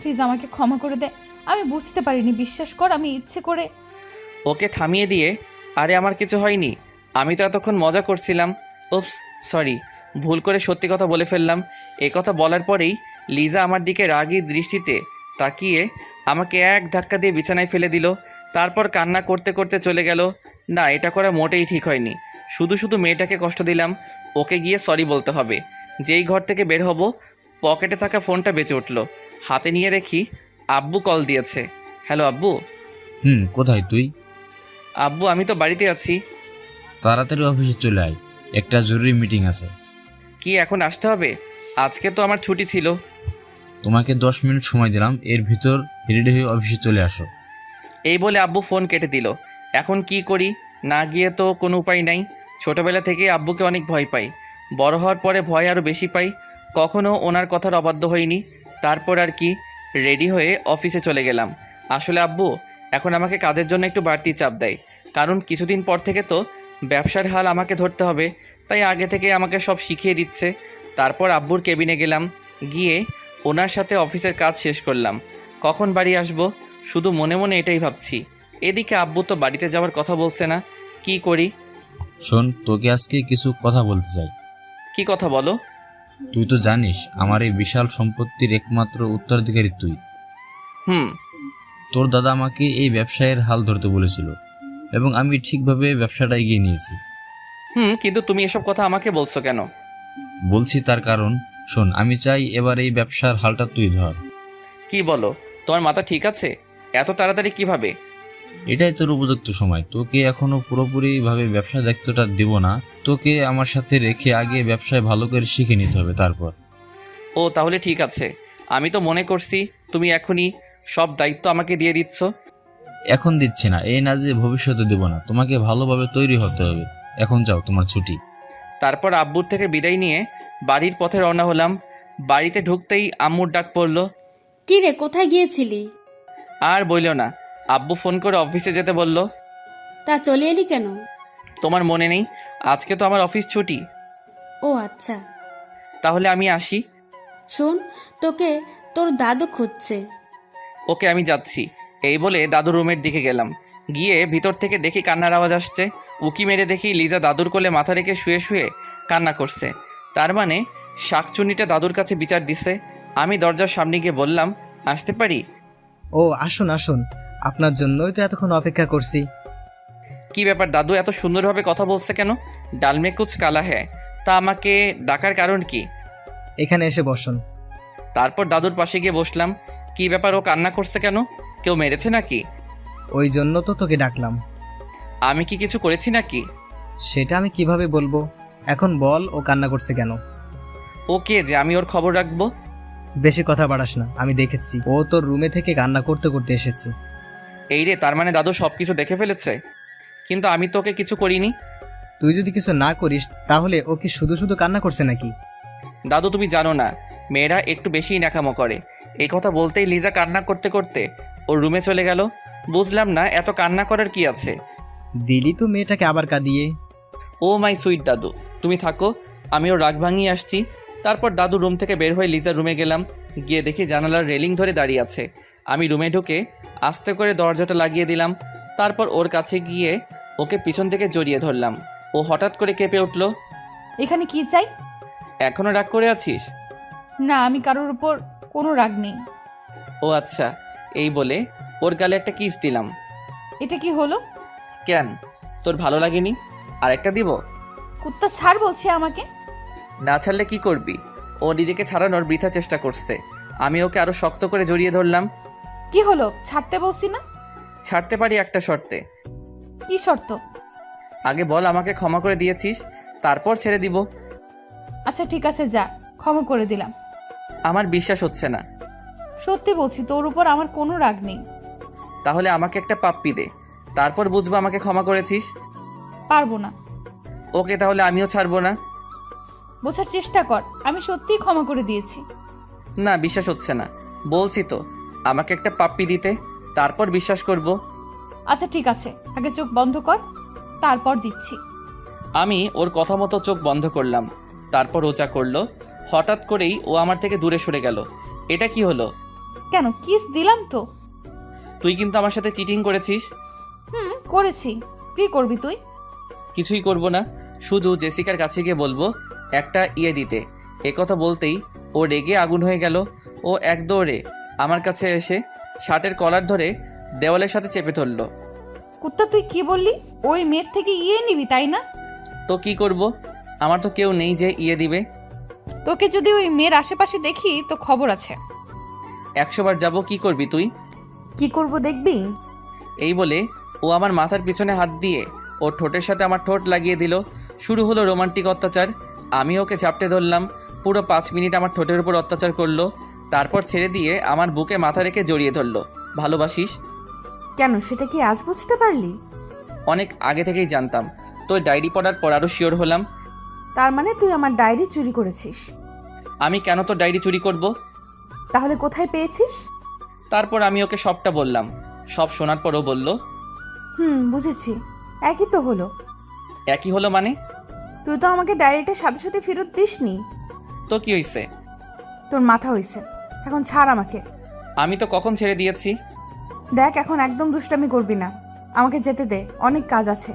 S5: প্লিজ আমাকে ক্ষমা করে দে, আমি বুঝতে পারিনি, বিশ্বাস কর আমি ইচ্ছে করে।
S1: ওকে থামিয়ে দিয়ে, আরে আমার কিছু হয়নি, আমি তো এতক্ষণ মজা করছিলাম। উপস, সরি, ভুল করে সত্যি কথা বলে ফেললাম। এই কথা বলার পরেই লিজা আমার দিকে রাগী দৃষ্টিতে তাকিয়ে আমাকে এক ধাক্কা দিয়ে বিছানায় ফেলে দিল। তারপর কান্না করতে করতে চলে গেল। না, এটা করা মোটেই ঠিক হয়নি। শুধু শুধু মেয়েটাকে কষ্ট দিলাম। ওকে গিয়ে সরি বলতে হবে। যেই ঘর থেকে বের হব, পকেটে থাকা ফোনটা বেঁচে উঠল। হাতে নিয়ে দেখি আব্বু কল দিয়েছে। হ্যালো আব্বু।
S2: কোথায় তুই?
S1: আব্বু, আমি তো বাড়িতে আছি।
S2: তাড়াতাড়ি অফিসে চলে আয়, একটা জরুরি মিটিং আছে।
S1: কি এখন আসতে হবে? আজকে তো আমার ছুটি ছিল।
S2: তোমাকে 10 মিনিট সময় দিলাম, এর ভিতর রেডি হয়ে অফিসে চলে আসো।
S1: এই বলে আব্বু ফোন কেটে দিল। এখন কি করি? না গিয়ে তো কোনো উপায় নাই। ছোটবেলা থেকে আব্বুকে অনেক ভয় পাই, বড় হওয়ার পরে ভয় আরও বেশি পাই। কখনো ওনার কথার অবাধ্য হইনি। তারপর আর কি, রেডি হয়ে অফিসে চলে গেলাম। আসলে আব্বু এখন আমাকে কাজের জন্য একটু বাড়তি চাপ দেয়, কারণ কিছুদিন পর থেকে তো ব্যবসার হাল আমাকে ধরতে হবে। তাই আগে থেকে আমাকে সব শিখিয়ে দিচ্ছে। তারপর আব্বুর কেবিনে গেলাম, গিয়ে ওনার সাথে অফিসের কাজ শেষ করলাম। কখন বাড়ি আসবো শুধু মনে মনে এটাই ভাবছি। এদিকে আব্বু তো বাড়িতে যাওয়ার কথা বলছে না, কি করি?
S2: শোন, তোকে আজকে কিছু কথা বলতে চাই।
S1: কি কথা বলো?
S2: তুই তো জানিস আমার এই বিশাল সম্পত্তির একমাত্র উত্তরাধিকারী তুই।
S1: হুম।
S2: তোর দাদা আমাকে এই ব্যবসায়ের হাল ধরতে বলেছিল এবং আমি ঠিকভাবে ব্যবসাটা এগিয়ে নিয়েছি।
S1: কিন্তু তুমি এসব কথা আমাকে বলছো কেন?
S2: বলছি তার কারণ, শোন, আমি চাই এবার এই ব্যবসার হালটা তুই ধর।
S1: কি বলো? তোমার মাথা ঠিক আছে? এত তাড়াতাড়ি কিভাবে?
S2: এটাই তোর উপযুক্ত সময়। তোকে এখনো পুরোপুরিভাবে ব্যবসা দায়িত্বটা দেব না, তোকে আমার সাথে রেখে আগে ব্যবসায় ভালো করে শিখে নিতে হবে তারপর।
S1: ও তাহলে ঠিক আছে। আমি তো মনে করছি তুমি এখনই সব দায়িত্ব আমাকে দিয়ে দিচ্ছ।
S2: এখন দিচ্ছি না, এই না যে ভবিষ্যতে দেব না, তোমাকে ভালোভাবে তৈরি হতে হবে। এখন যাও, তোমার ছুটি।
S1: তারপর আব্বুর থেকে বিদায় নিয়ে বাড়ির পথে রওনা হলাম। বাড়িতে ঢুকতেই আম্মুর ডাক পড়ল।
S3: কি রে, কোথায় গিয়েছিলি?
S1: আর বইলো না, আব্বু ফোন করে অফিসে যেতে বলল।
S3: তা চলে এলি কেন?
S1: তোমার মনে নেই আজকে তো আমার অফিস ছুটি?
S3: ও আচ্ছা।
S1: তাহলে আমি আসি।
S3: শোন, তোকে তোর দাদু খুঁজছে।
S1: ওকে, আমি যাচ্ছি। এই বলে দাদুর রুমের দিকে গেলাম। গিয়ে ভিতর থেকে দেখি কান্নার আওয়াজ আসছে। উকি মেরে দেখি লিজা দাদুর কোলে মাথা রেখে শুয়ে শুয়ে কান্না করছে। তার মানে শাকচুন্নিটা দাদুর কাছে বিচার দিছে। আমি দরজার সামনে গিয়ে বললাম, আসতে পারি?
S4: ও আসুন আসুন, আপনার জন্যই তো এতক্ষণ অপেক্ষা করছি।
S1: কি ব্যাপার দাদু এত সুন্দরভাবে কথা বলছে কেন? ডালমে কুচ কালা হ্যাঁ। তা আমাকে ডাকার কারণ কি?
S4: এখানে এসে বসুন।
S1: তারপর দাদুর পাশে গিয়ে বসলাম। কি ব্যাপার, ও কান্না করছে কেন? কেউ মেরেছে নাকি?
S4: ওই জন্য তো তোকে ডাকলাম।
S1: আমি কি কিছু করেছি নাকি?
S4: সেটা আমি কিভাবে বলবো? এখন বল, ও কান্না করছে কেন?
S1: ও কে যে আমি ওর খবর রাখবো?
S4: বেশি কথা বাড়াস না, আমি দেখেছি ও তোর রুমে থেকে কান্না করতে করতে এসেছে।
S1: এই রে, তার মানে দাদু সব কিছু দেখে ফেলেছে। কিন্তু আমি তোকে কিছু করিনি।
S4: তুই যদি কিছু না করিস তাহলে ও কি শুধু শুধু কান্না করছে নাকি?
S1: দাদু তুমি জানো না, মেয়েরা একটু বেশিই ন্যাকামো করে। এই কথা বলতেই লিজা কান্না করতে করতে ওর রুমে চলে গেল। বুঝলাম না এত কান্না করার কি আছে।
S4: দিলি তো মেয়েটাকে আবার কাঁদিয়ে।
S1: ও মাই সুইট দাদু, তুমি থাকো, আমি ওর রাগ ভাঙিয়ে আসছি। তারপর দাদু রুম থেকে বের হয়ে লিজার রুমে গেলাম। গিয়ে দেখি জানালার রেলিং ধরে দাঁড়িয়ে আছে। আমি রুমে ঢুকে আস্তে করে দরজাটা লাগিয়ে দিলাম। তারপর ওর কাছে গিয়ে ওকে পিছন থেকে জড়িয়ে ধরলাম। ও হঠাৎ করে কেঁপে উঠল।
S5: এখানে কি চাই?
S1: এখনো রাগ করে আছিস?
S5: না, আমি কারোর উপর কোনো রাগ নেই।
S1: ও আচ্ছা, এই বলে ওর গালে একটা কিস দিলাম।
S5: এটা কি হলো?
S1: কেন, তোর ভালো লাগেনি? আর একটা দিব?
S5: কুত্তা ছাড় বলছি আমাকে।
S1: না ছাড়লে কি করবি? ও নিজেকে ছাড়ানোর বৃথা চেষ্টা করছে। আমি ওকে আরো শক্ত করে জড়িয়ে ধরলাম।
S5: কি হলো? ছাড়তে বলছি না?
S1: ছাড়তে পারি একটা শর্তে।
S5: কি শর্ত?
S1: আগে বল আমাকে ক্ষমা করে দিয়েছিস, তারপর ছেড়ে দিব।
S5: আচ্ছা ঠিক আছে, যা, ক্ষমা করে দিলাম।
S1: আমার বিশ্বাস হচ্ছে না।
S5: সত্যি বলছি, তোর উপর আমার কোনো রাগ নেই।
S1: তাহলে আমাকে একটা পাপ্পি দে, তারপর বুঝবো আমাকে ক্ষমা করেছিস।
S5: পারবো না।
S1: ওকে, তাহলে আমিও ছাড়বো না।
S5: বোঝার চেষ্টা কর, আমি সত্যিই ক্ষমা করে দিয়েছি।
S1: না, বিশ্বাস হচ্ছে না। বলছি তো আমাকে একটা পাপ্পি দিতে, তারপর বিশ্বাস করব।
S5: আচ্ছা ঠিক আছে, আগে চোখ বন্ধ কর, তারপর দিচ্ছি।
S1: আমি ওর কথা মতো চোখ বন্ধ করলাম। তারপর ও যা করলো, হঠাৎ করেই ও আমার থেকে দূরে সরে গেল। এটা কি হলো?
S5: কেন, কিস দিলাম তো।
S1: তুই কিন্তু আমার সাথে চিটিং করেছিস।
S5: করেছি। কি করবি তুই?
S1: কিছুই করব না, শুধু জেসিকার কাছে গিয়ে বলবো একটা ইয়ে দিতে। একথা বলতেই ও রেগে আগুন হয়ে গেল। ও এক দৌড়ে আমার কাছে এসে শার্টের কলার ধরে দেওয়ালের সাথে চেপে ধরলো।
S5: কুত্তা, তুই কি বললি? ওই মেয়ের থেকে ইয়ে নিবি, তাই না?
S1: তো কি করব? আমার তো কেউ নেই যে ইয়ে দিবে।
S5: তোকে যদি ওই মেয়ের আশেপাশে দেখি তো খবর আছে।
S1: 100 বার যাবো, কি করবি তুই?
S5: কি করব দেখবি?
S1: এই বলে ও আমার মাথার পিছনে হাত দিয়ে ওর ঠোঁটের সাথে আমার ঠোঁট লাগিয়ে দিল। শুরু হলো রোমান্টিক অত্যাচার। আমি ওকে চাপটে ধরলাম। পুরো 5 মিনিট আমার ঠোঁটের উপর অত্যাচার করলো। তারপর ছেড়ে দিয়ে আমার বুকে মাথা রেখে জড়িয়ে ধরলো। ভালোবাসিস?
S5: কেন, সেটা কি আজ বুঝতে পারলি?
S1: অনেক আগে থেকেই জানতাম। তো ডায়েরি পড়ার পর আরও শিওর হলাম।
S5: তার মানে তুই আমার ডায়েরি চুরি করেছিস?
S1: আমি কেন তোর ডায়েরি চুরি করব?
S5: তাহলে কোথায় পেয়েছিস?
S1: তারপর আমি ওকে সবটা বললাম। সব শোনার পরও বলল,
S5: বুঝেছি। একই তো হলো।
S1: একই হলো মানে?
S5: তুই তো আমাকে ডায়েরিটার সাথে সাথে ফেরত দিসনি।
S1: তো কি হয়েছে?
S5: তোর মাথা হয়েছে। এখন ছাড় আমাকে।
S1: আমি তো কখন ছেড়ে দিয়েছি।
S5: দেখ, এখন একদম দুষ্টামি করবি না। আমাকে যেতে দে, অনেক কাজ আছে।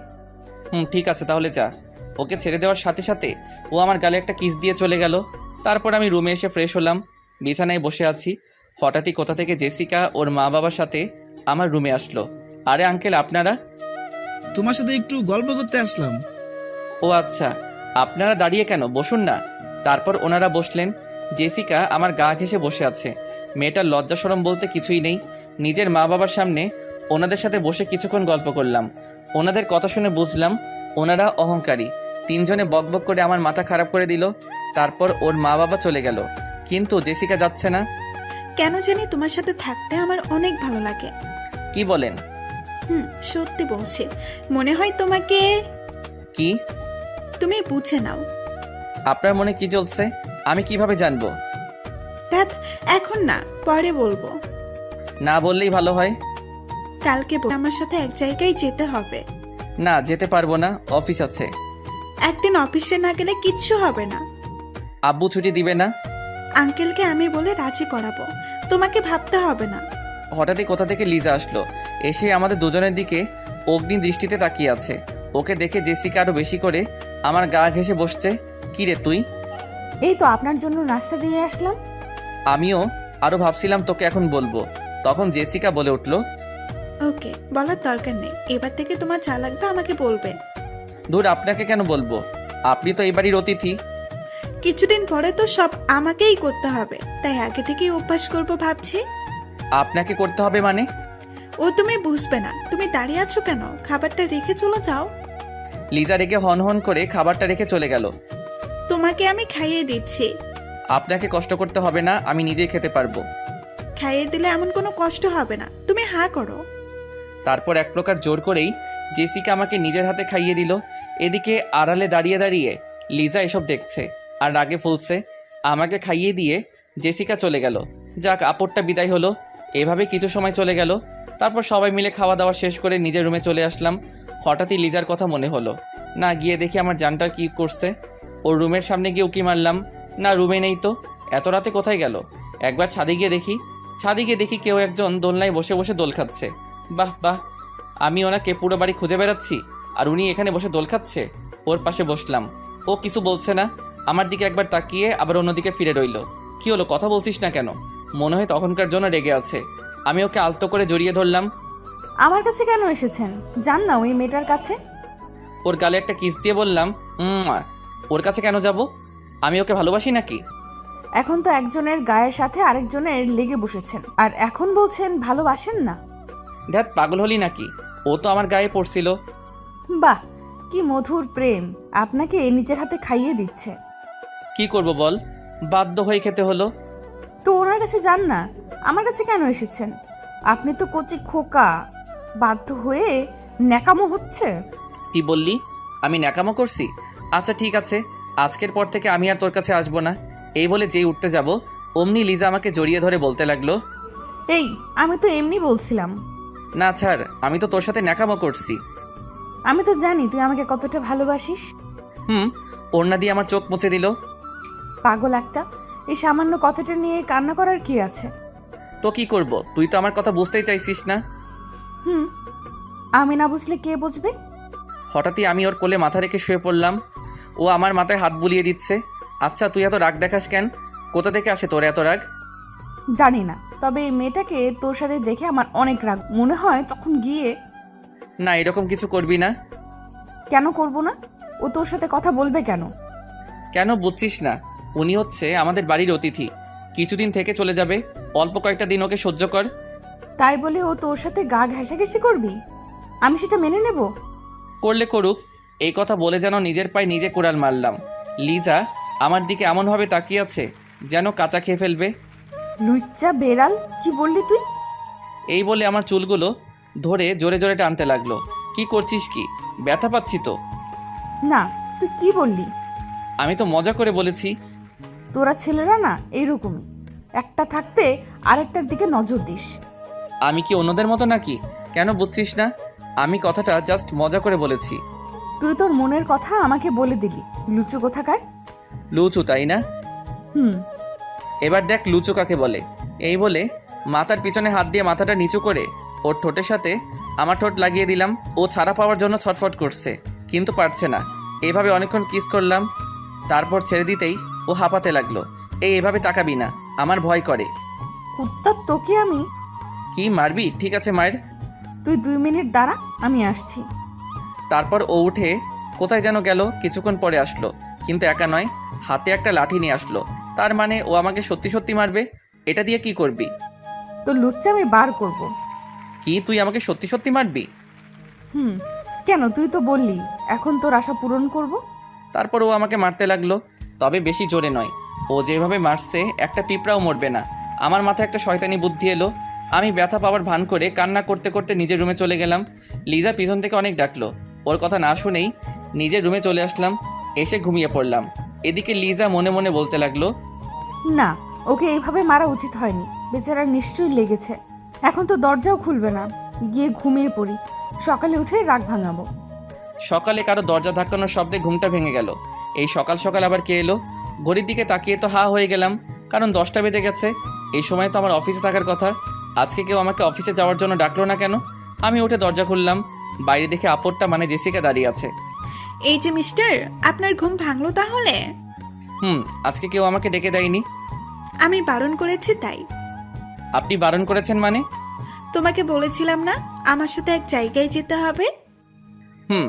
S1: ঠিক আছে, তাহলে যা। ওকে ছেড়ে দেওয়ার সাথে সাথে ও আমার গালে একটা কিস দিয়ে চলে গেল। তারপর আমি রুমে এসে ফ্রেশ হলাম। বিছানায় বসে আছি। হঠাৎই কোথা থেকে জেসিকা ওর মা বাবার সাথে আমার রুমে আসলো। আরে আঙ্কেল, আপনারা?
S7: তোমার সাথে একটু গল্প করতে আসলাম।
S1: ও আচ্ছা, আপনারা দাঁড়িয়ে কেন? বসুন না। তারপর ওনারা বসলেন। জেসিকা আমার গা ঘেঁষে বসে আছে। মেয়েটার লজ্জা শরম বলতে কিছুই নেই। নিজের মা বাবার সামনে ওনাদের সাথে বসে কিছুক্ষণ গল্প করলাম। ওনাদের কথা শুনে বুঝলাম ওনারা অহংকারী। 3 জনে বকবক করে আমার মাথা খারাপ করে দিল। তারপর ওর মা বাবা চলে গেল, কিন্তু জেসিকা যাচ্ছে না।
S8: কেন জানি তোমার সাথে থাকতে আমার অনেক ভালো লাগে।
S1: কি বলেন?
S8: সত্যি বলছি। মনে হয় তোমাকে।
S1: কি?
S8: তুমি বুঝে নাও।
S1: আপনার মনে কি চলছে আমি কিভাবে জানবো?
S8: ধ্যাৎ, এখন না, পরে বলবো।
S1: না বললেই ভালো হয়।
S8: কালকে আমার সাথে এক জায়গায় যেতে হবে।
S1: না, যেতে পারবো না, অফিস আছে।
S8: একদিন অফিসে না গেলে কিচ্ছু হবে না।
S1: আব্বু ছুটি দিবে না।
S8: আঙ্কেলকে আমি বলে রাজি করাবো, তোমাকে ভাবতে হবে না।
S1: হঠাৎই কোথা থেকে লিজা আসলো। এসে আমাদের দুজনের দিকে অগ্নি দৃষ্টিতে তাকিয়ে আছে। ওকে দেখে জেসিকা আরো বেশি করে আমার গা ঘেঁষে বসছে। কি রে তুই?
S5: এই তো আপনার জন্য নাস্তা দিয়ে আসলাম।
S1: আমিও আরো ভাবছিলাম তোকে এখন বলবো, তখন জেসিকা বলে উঠলো,
S8: ওকে, বলার দরকার নেই। এবার থেকে তোমার যা লাগবে আমাকে বলবে।
S1: দূর, আপনাকে কেন বলবো? আপনি তো এই বাড়ির অতিথি।
S8: কিছুদিন পরে তো সব আমাকেই করতে হবে, তাই আগে থেকেই অভ্যাস করবো ভাবছি।
S1: আপনাকে করতে হবে মানে?
S8: ও তুমি বুঝবে না। তুমি দাঁড়িয়ে আছো কেন? খাবারটা রেখে চলে যাও।
S1: লিজা রেগে হন হন করে খাবারটা রেখে চলে গেল।
S8: তোমাকে আমি খাইয়ে দিচ্ছি।
S1: আপনাকে কষ্ট করতে হবে না, আমি নিজেই খেতে পারবো।
S8: খাইয়ে দিলে এমন কোনো কষ্ট হবে না, তুমি হা করো।
S1: তারপর এক প্রকার জোর করেই জেসিকা আমাকে নিজের হাতে খাইয়ে দিল। এদিকে আড়ালে দাঁড়িয়ে দাঁড়িয়ে লিজা এসব দেখছে আর রাগে ফুলছে। আমাকে খাইয়ে দিয়ে জেসিকা চলে গেল। যাক, আপদটা বিদায় হলো। এভাবে কিছু সময় চলে গেল। তারপর সবাই মিলে খাওয়া দাওয়া শেষ করে নিজের রুমে চলে আসলাম। হঠাৎই লিজার কথা মনে হলো। না, গিয়ে দেখি আমার জানটার কি করছে। ওর রুমের সামনে গিয়ে উকি মারলাম, না রুমে নেই তো। এত রাতে কোথায় গেল? একবার ছাদে গিয়ে দেখি কেউ একজন দোলনায় বসে বসে দোল খাচ্ছে। বাহ বাহ, আমি ওনাকে পুরো বাড়ি খুঁজে বেড়াচ্ছি আর উনি এখানে বসে দোল খাচ্ছে। ওর পাশে বসলাম। ও কিছু বলছে না। আমার দিকে একবার তাকিয়ে আবার অন্যদিকে ফিরে রইল। কি হলো, কথা বলছিস না কেন? মনে হয় তখনকার জন্য রেগে আছে। আমি ওকে আলতো করে জড়িয়ে ধরলাম।
S5: আমার কাছে কেন এসেছেন? যান না ওই মেয়েটার কাছে।
S1: ওর গালে একটা কিস দিয়ে বললাম, ওর কাছে কেন যাব? আমি ওকে ভালোবাসি নাকি?
S5: এখন তো একজনের গায়ের সাথে আরেকজনের লেগে বসেছেন, আর এখন বলছেন ভালোবাসেন না।
S1: ধ্যাত, পাগল হলি নাকি? ও তো আমার গায়ে পড়ছিল।
S5: বাহ, কি মধুর প্রেম! আপনাকে নিজের হাতে খাইয়ে দিচ্ছে।
S1: কি করব বল, বাধ্য হয়ে খেতে হলো।
S5: তো ওনার কাছে যান না, আমার কাছে কেন এসেছেন? আপনি তো কচি খোকা, বাধ্য হয়ে ন্যাকামো হচ্ছে।
S1: কি বললি? আমি ন্যাকামো করছি? আচ্ছা ঠিক আছে, আজকের পর থেকে আমি আর তোর কাছে আসবো না। এই বলে যেই উঠতে যাব অমনি লিজা আমাকে জড়িয়ে ধরে বলতে লাগলো,
S5: এই আমি তো এমনি বলছিলাম।
S1: না ছাড়, আমি তো তোর সাথে ন্যাকামো করছি।
S5: আমি তো জানি তুই আমাকে কতটা ভালোবাসিস।
S1: ওড়না দিয়ে আমার চোখ মুছে দিল।
S5: পাগল একটা, এই সামান্য কথাটা নিয়ে কান্না করার কি আছে?
S1: তো কি করব, তুই তো আমার কথা বুঝতেই চাইছিস না।
S5: আমি না বুঝলে কে বুঝবে?
S1: হঠাৎই আমি ওর কোলে মাথা রেখে শুয়ে পড়লাম। ও আমার মাথায় হাত বুলিয়ে দিচ্ছে। আচ্ছা তুই এত রাগ দেখাস কেন? কোথা থেকে আসে তোর এত রাগ?
S5: জানি না, তবে এই মেয়েটাকে তোর সাথে দেখে আমার অনেক রাগ মনে হয়। তখন গিয়ে
S1: না, এরকম কিছু করবি না।
S5: কেন করব না? ও তোর সাথে কথা বলবে কেন?
S1: কেন বুঝছিস না? উনি হচ্ছে আমাদের বাড়ির অতিথি, কিছুদিন থেকে চলে যাবে। অল্প কয়েকটা দিন ওকে সহ্য কর।
S5: তাই বলে ও তোর সাথে গা ঘেঁষাঘেঁষি করবি? আমি সেটা মেনে নেব?
S1: করলে করুক, এই কথা বলে যেন নিজের পায়ে নিজে কোড়াল মারলাম। লিজা আমার দিকে এমনভাবে তাকিয়ে আছে যেন কাঁচা খেয়ে ফেলবে।
S5: লুচ্চা বেড়াল, কি বললি তুই?
S1: এই বলে আমার চুলগুলো ধরে জোরে জোরে টানতে লাগলো। কি করছিস কি? ব্যথা পাচ্ছি তো।
S5: না, তুই কি বললি?
S1: আমি তো মজা করে বলেছি।
S5: তোরা ছেলেরা না এইরকমই, একটা থাকতে আরেকটার দিকে নজর দিস।
S1: আমি কি অন্যদের মতো নাকি? কেন বুঝছিস না? আমি কথাটা জাস্ট মজা করে বলেছি।
S5: তুই তোর মনের কথা আমাকে বলে দিলি, লুচু কোথাকার।
S1: লুচু তাই না?
S5: হুম।
S1: এবার দেখ লুচু কাকে বলে। এই বলে মাথার পিছনে হাত দিয়ে মাথাটা নিচু করে ওর ঠোঁটের সাথে আমার ঠোঁট লাগিয়ে দিলাম। ও ছাড়া পাওয়ার জন্য ছটফট করছে, কিন্তু পারছে না। এইভাবে অনেকক্ষণ কিস করলাম। তারপর ছেড়ে দিতেই ও হাঁপাতে লাগলো। এভাবে তাকাবি না, আমার ভয় করে।
S5: কুত্তা, তোকে আমি।
S1: কি মারবি? ঠিক আছে মায়ের।
S5: তুই 2 মিনিট দাঁড়া, আমি আসছি।
S1: তারপর ও উঠে কোথায় যেন গেল। কিছুক্ষণ পরে আসলো, কিন্তু একা নয়, হাতে একটা লাঠি নিয়ে আসলো। তার মানে ও আমাকে সত্যি সত্যি মারবে। এটা দিয়ে কি করবি?
S5: তো লুচ্চা আমি বার করব।
S1: কি তুই আমাকে সত্যি সত্যি মারবি?
S5: কেন? তুই তো বললি এখন তোর আশা পূরণ করব।
S1: তারপর ও আমাকে মারতে লাগলো, তবে বেশি জোরে নয়। ও যেভাবে মারছে একটা পিঁপড়াও মরবে না। আমার মাথায় একটা শয়তানি বুদ্ধি এলো। আমি ব্যথা পাওয়ার ভান করে কান্না করতে করতে নিজের রুমে চলে গেলাম। লিজা পিছন থেকে অনেক ডাকলো। ওর কথা না শুনেই নিজের রুমে চলে আসলাম। এসে ঘুমিয়ে পড়লাম। এদিকে লিজা মনে মনে বলতে লাগলো,
S5: না, ওকে এইভাবে মারা উচিত হয়নি। বেচারার নিশ্চয়ই লেগেছে। এখন তো দরজাও খুলবে না, গিয়ে ঘুমিয়ে পড়ি, সকালে উঠে রাগ ভাঙাবো।
S1: সকালে কারো দরজা ধাক্কানোর শব্দে ঘুমটা ভেঙে গেল। এই সকাল সকাল আবার কে এলো? ঘড়ির দিকে তাকিয়ে তো হা হয়ে গেলাম, কারণ 10টা বেজে গেছে। এই সময় তো আমার অফিসে থাকার কথা। আজকে কেউ আমাকে অফিসে যাওয়ার জন্য ডাকলো না কেন? আমি উঠে দরজা খুললাম। বাইরে দেখে আপরটা মানে জেসিকা দাঁড়িয়ে আছে।
S8: এই যে মিস্টার, আপনার ঘুম ভাঙলো তাহলে?
S1: আজকে কেউ আমাকে ডেকে দেয়নি।
S8: আমি বারণ করেছি তাই।
S1: আপনি বারণ করেছেন মানে?
S8: তোমাকে বলেছিলাম না আমার সাথে এক জায়গায় যেতে হবে?
S1: হুম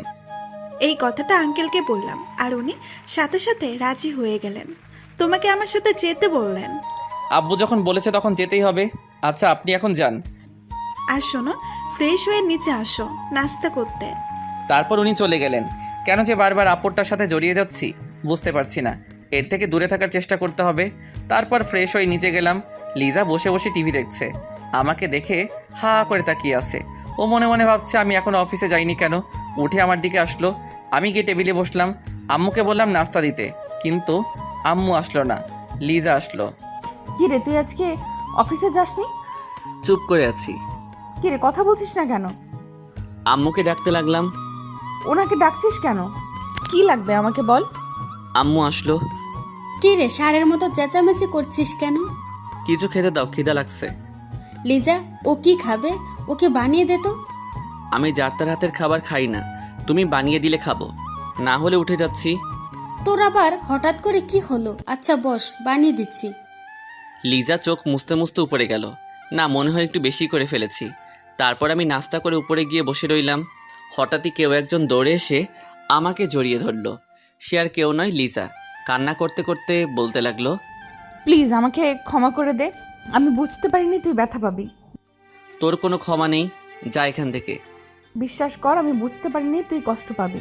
S8: এই কথাটা আঙ্কেলকে বললাম, আর উনি সাথে সাথে রাজি হয়ে গেলেন। তোমাকে আমার সাথে যেতে বললেন।
S1: আব্বু যখন বলেছে তখন যেতেই হবে। আচ্ছা আপনি এখন যান।
S8: আর শোনো, ফ্রেশ হয়ে নিচে আসো নাস্তা করতে।
S1: তারপর উনি চলে গেলেন। কেন যে বারবার আপরটার সাথে জড়িয়ে যাচ্ছি বুঝতে পারছি না। এর থেকে দূরে থাকার চেষ্টা করতে হবে। তারপর ফ্রেশ হয়ে নিচে গেলাম। লিজা বসে বসে টিভি দেখছে। আমাকে দেখে হা করে তাকিয়ে আছে। ও মনে মনে ভাবছে আমি এখনো অফিসে যাইনি কেন। উঠে আমার দিকে আসলো। আমি গিয়ে টেবিলে বসলাম। আম্মুকে বললাম নাস্তা দিতে, কিন্তু আম্মু আসলো না, লিজা আসলো।
S5: কি রে, তুই আজকে অফিসে যাসনি?
S1: চুপ করে আছি।
S5: কি রে, কথা বলছিস না কেন?
S1: আম্মুকে ডাকতে লাগলাম।
S5: ওনাকে ডাকছিস কেন? কি লাগবে আমাকে বল।
S1: আম্মু আসলো।
S3: কি রে, ষাঁড়ের মতো চেঁচামেচি করছিস কেন?
S1: কিছু খেতে দাও, খিদা লাগছে।
S3: লিজা, ও কি খাবে? ওকে বানিয়ে দে তো।
S1: আমি যার তার হাতের খাবার খাই না, তুমি বানিয়ে দিলে খাবো, না হলে উঠে যাচ্ছি।
S3: তোর আবার হঠাৎ করে কি হলো? আচ্ছা বস, বানিয়ে দিচ্ছি।
S1: লিজা চোখ মুছতে মুছতে উপরে গেল। না, মনে হয় একটু বেশি করে ফেলেছি। তারপর আমি নাস্তা করে উপরে গিয়ে বসে রইলাম। হঠাৎই কেউ একজন দৌড়ে এসে আমাকে জড়িয়ে ধরলো। সে আর কেউ নয়, লিজা। কান্না করতে করতে বলতে লাগলো,
S5: প্লিজ আমাকে ক্ষমা করে দে, আমি বুঝতে পারিনি তুই ব্যথা পাবি।
S1: তোর কোনো ক্ষমা নেই, যা এখান থেকে।
S5: বিশ্বাস কর, আমি বুঝতে পারিনি তুই কষ্ট পাবি।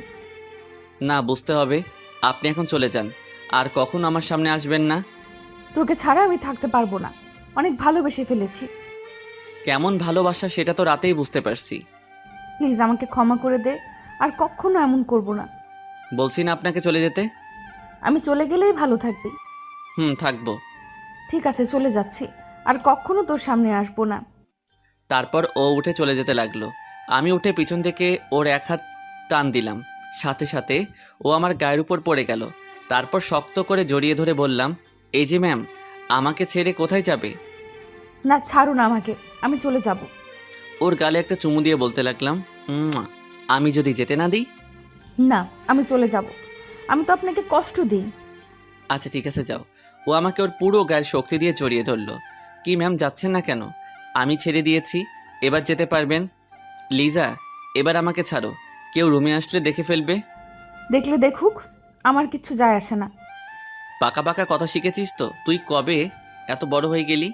S1: না, বুঝতে হবে। আপনি এখন চলে যান, আর কখন আমার সামনে আসবেন না।
S5: তোকে ছাড়া আমি থাকতে পারবো না, অনেক ভালোবেসে ফেলেছি।
S1: কেমন ভালোবাসা সেটা তো রাতেই বুঝতে পারছি।
S5: প্লিজ আমাকে ক্ষমা করে দে, আর কখনো এমন করব না।
S1: বলছি না আপনাকে চলে যেতে।
S5: আমি চলে গেলেই ভালো থাকবি।
S1: থাকবো।
S5: ঠিক আছে, চলে যাচ্ছি, আর কখনো তোর সামনে আসবো না।
S1: তারপর ও উঠে চলে যেতে লাগলো। আমি উঠে পিছন থেকে ওর এক হাত টান দিলাম, সাথে সাথে ও আমার গায়ের উপর পড়ে গেল। তারপর শক্ত করে জড়িয়ে ধরে বললাম, এই যে ম্যাম, আমাকে ছেড়ে কোথায় যাবে?
S5: না, ছাড়ুন আমাকে, আমি চলে যাব।
S1: ওর গালে একটা চুমু দিয়ে বলতে লাগলাম, আমি যদি যেতে না দিই?
S5: না, আমি চলে যাব, আমি তো আপনাকে কষ্ট দিই।
S1: আচ্ছা ঠিক আছে, যাও। ও আমাকে ওর পুরো গায়ের শক্তি দিয়ে জড়িয়ে ধরলো। কি ম্যাম, যাচ্ছেন না কেন? আমি ছেড়ে দিয়েছি, এবার যেতে পারবেন। লিজা, এবার আমাকে ছাড়ো, কেউ রুমে আসলে দেখে ফেলবে।
S5: দেখলে দেখুক, আমার কিচ্ছু যায় আসে না।
S1: পাকা পাকা কথা শিখেছিস তো? তুই কবে এত বড় হয়ে গেলি?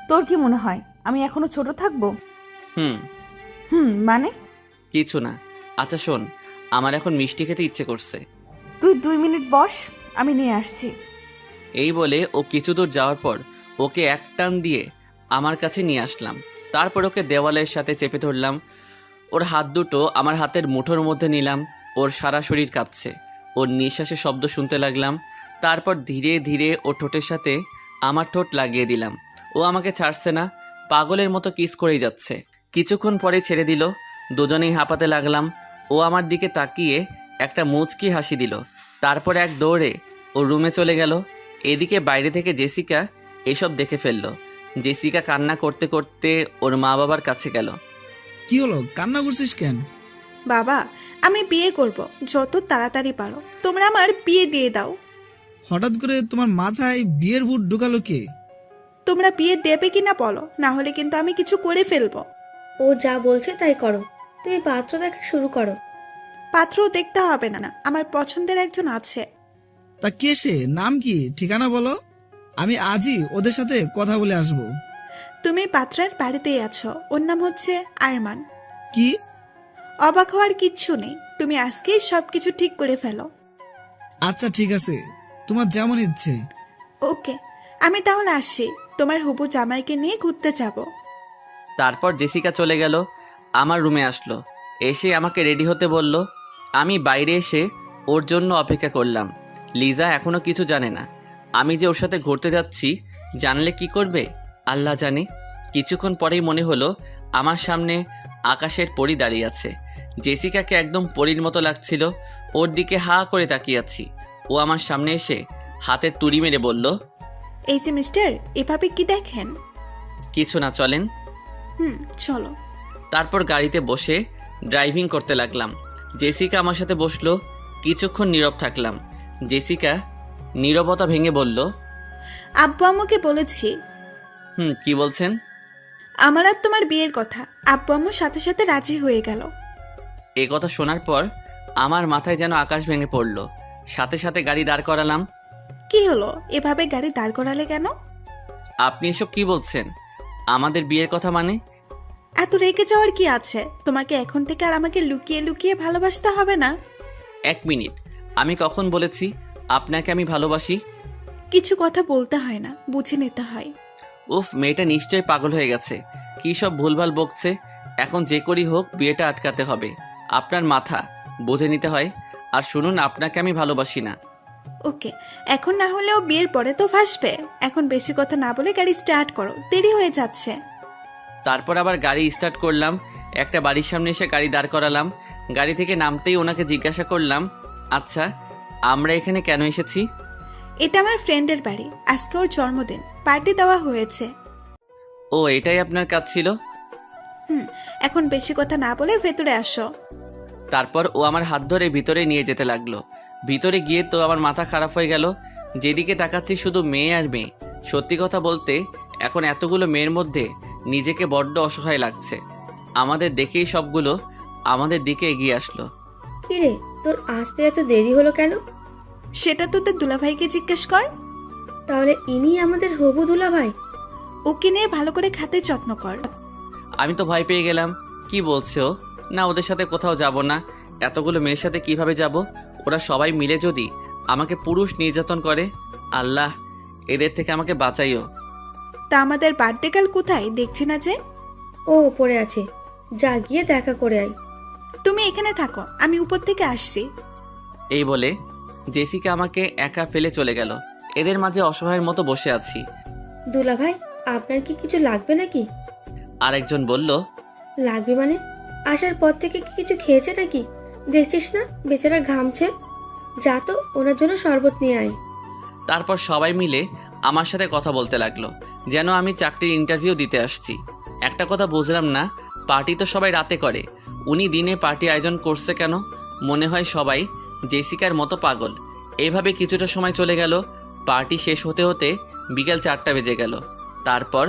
S5: তোর কি মনে হয় আমি এখনো ছোট থাকবো?
S1: হুম
S5: মানে?
S1: কিছু না। আচ্ছা শোন, আমার এখন মিষ্টি খেতে ইচ্ছে করছে।
S5: তুই 2 মিনিট বস, আমি নিয়ে আসছি।
S1: এই বলে ও কিছু দূর যাওয়ার পর ওকে এক টান দিয়ে আমার কাছে নিয়ে আসলাম। তারপর ওকে দেওয়ালের সাথে চেপে ধরলাম। ওর হাত দুটো আমার হাতের মুঠোর মধ্যে নিলাম। ওর সারা শরীর কাঁপছে। ওর নিঃশ্বাসের শব্দ শুনতে লাগলাম। তারপর ধীরে ধীরে ওর ঠোঁটের সাথে আমার ঠোঁট লাগিয়ে দিলাম। ও আমাকে ছাড়ছে না, পাগলের মতো কিস করেই যাচ্ছে। কিছুক্ষণ পরে ছেড়ে দিল। দুজনেই হাঁপাতে লাগলাম। ও আমার দিকে তাকিয়ে একটা মুচকি হাসি দিল। তারপর এক দৌড়ে ও রুমে চলে গেল। এদিকে বাইরে থেকে জেসিকা এসব দেখে ফেলল। জেসিকা কান্না করতে করতে ওর মা বাবার কাছে গেল।
S7: কি হলো, কান্না করছিস কেন?
S8: বাবা, আমি বিয়ে করব, যত তাড়াতাড়ি পারো তোমরা আমার বিয়ে দিয়ে দাও।
S7: হঠাৎ করে তোমার মাথায় বিয়ের ভূত ঢুকালো কে?
S8: তোমরা বিয়ে দেবে কিনা বলো, না হলে কিন্তু আমি কিছু করে ফেলবো।
S9: ও যা বলছে তাই করো, তুমি পাত্র দেখা শুরু করো।
S8: পাত্রও দেখতে হবে না, আমার পছন্দের একজন আছে।
S7: তা কে সে? নাম কি? ঠিকানা বলো, আমি আজই ওদের সাথে কথা বলে আসবো।
S8: তুমি পাত্রের বাড়িতেই আছো, ওর নাম হচ্ছে আরমান।
S7: কি?
S8: অবাক হওয়ার কিচ্ছু নেই, তুমি আজকেই সবকিছু ঠিক করে ফেলো।
S7: আচ্ছা ঠিক আছে, তোমার যেমন ইচ্ছে।
S8: ওকে, আমি তাহলে আসি, তোমার হবু জামাইকে নিয়ে ঘুরতে যাব।
S1: তারপর জেসিকা চলে গেল। আমার রুমে আসলো, এসে আমাকে রেডি হতে বলল। আমি বাইরে এসে ওর জন্য অপেক্ষা করলাম। লিজা এখনও কিছু জানে না। আমি যে ওর সাথে ঘুরতে যাচ্ছি, জানলে কি করবে আল্লাহ জানে। কিছুক্ষণ পরেই মনে হলো আমার সামনে আকাশের পরী দাঁড়িয়ে আছে। জেসিকাকে একদম পরীর মতো লাগছিল। ওর দিকে হা করে তাকিয়ে আছি। ও আমার সামনে এসে হাতের তুড়ি মেরে বলল,
S8: এই যে মিস্টার, এভাবে কি দেখেন?
S1: কিছু না, চলেন।
S8: চলো।
S1: তারপর গাড়িতে বসে ড্রাইভিং করতে লাগলাম। জেসিকা আমার সাথে বসলো। কিছুক্ষণ নীরব থাকলাম। জেসিকা নীরবতা ভেঙে বলল,
S8: আব্বু আম্মুকে বলেছি
S1: কি বলছেন?
S8: আমার আর তোমার বিয়ের কথা। আব্বু আম্মুর সাথে সাথে রাজি হয়ে গেল।
S1: এ কথা শোনার পর আমার মাথায় যেন আকাশ ভেঙে পড়ল। সাথে সাথে গাড়ি দাঁড় করালাম।
S8: কি হলো, এভাবে গাড়ি দাঁড় করালে কেন?
S1: আপনি এসব কি বলছেন? আমাদের বিয়ের কথা মানে?
S8: এত রেগে যাওয়ার কি আছে? তোমাকে এখন থেকে আর আমাকে লুকিয়ে লুকিয়ে ভালোবাসতে হবে না।
S1: 1 মিনিট, আমি কখন বলেছি আপনাকে আমি ভালোবাসি?
S8: কিছু কথা বলতে হয় না, বুঝে নিতে হয়।
S1: উফ, মেয়েটা নিশ্চয়ই পাগল হয়ে গেছে। কী সব ভুলভাল বকছে। এখন যে করেই হোক বিয়েটা আটকাতে হবে। আপনার মাথা বুঝে নিতে হয়। আর শুনুন, আপনাকে আমি ভালোবাসি না।
S8: ওকে, এখন না হলেও বিয়ের পরে তো ফাঁসবে। এখন বেশি কথা না বলে গাড়ি স্টার্ট করো, দেরি হয়ে যাচ্ছে।
S1: তারপর আবার গাড়ি স্টার্ট করলাম। একটা বাড়ির সামনে এসে গাড়ি দাঁড় করালাম। গাড়ি থেকে নামতেই ওনাকে জিজ্ঞাসা করলাম, আচ্ছা আমরা এখানে কেন এসেছি?
S8: এটা আমার ফ্রেন্ডের বাড়ি, আজকে ওর জন্মদিন, পার্টি দেওয়া হয়েছে।
S1: ও, এটাই আপনার কাজ ছিল?
S8: এখন বেশি কথা না বলে ভেতরে আসো।
S1: তারপর ও আমার হাত ধরে ভিতরে নিয়ে যেতে লাগলো। ভিতরে গিয়ে তো আমার মাথা খারাপ হয়ে গেল। যেদিকে তাকাচ্ছি শুধু মেয়ে আর মেয়ে। সত্যি কথা বলতে এখন এতগুলো মেয়ের মধ্যে নিজেকে বড্ড অসহায় লাগছে। আমাদের দেখেই সবগুলো আমাদের দিকে এগিয়ে আসলো।
S9: কিরে, তোর আসতে এত দেরি হলো কেন?
S8: সেটা তো তোর দুলাভাইকে জিজ্ঞেস কর।
S9: তাহলে ইনি আমাদের হবু দুলাভাই?
S8: ওকে নিয়ে ভালো করে খাতে যত্ন কর।
S1: আমি তো ভয় পেয়ে গেলাম। কি বলছে ও? না, ওদের সাথে কোথাও যাব না। এতগুলো মেয়ের সাথে কিভাবে যাব? ওরা সবাই মিলে যদি আমাকে পুরুষ নির্যাতন করে, আল্লাহ এদের থেকে আমাকে বাঁচাইও।
S8: তা আমাদের বার্থডে কাল কোথায়, দেখছি না যে?
S9: ও ওপরে আছে, যা গিয়ে দেখা করে আয়।
S8: তুমি এখানে থাকো, আমি উপর থেকে আসছি।
S1: এই বলে জেসিকা আমাকে একা ফেলে চলে গেল। এদের মাঝে অসহায়ের মতো বসে আছি।
S9: দুলা ভাই, আপনার কি কিছু লাগবে নাকি?
S1: আরেকজন বলল,
S9: লাগবে মানে? আসার পর থেকে কি কিছু খেয়েছে নাকি? দেখছিস না বেচারা ঘামছে। যা তো ওনার জন্য শরবত নিয়ে আয়।
S1: তারপর সবাই মিলে আমার সাথে কথা বলতে লাগলো, যেন আমি চাকরির ইন্টারভিউ দিতে আসছি। একটা কথা বুঝলাম না, পার্টি তো সবাই রাতে করে, উনি দিনে পার্টি আয়োজন করছে কেন? মনে হয় সবাই জেসিকার মতো পাগল। এইভাবে কিছুটা সময় চলে গেল। পার্টি শেষ হতে হতে বিকেল 4টা বেজে গেল। তারপর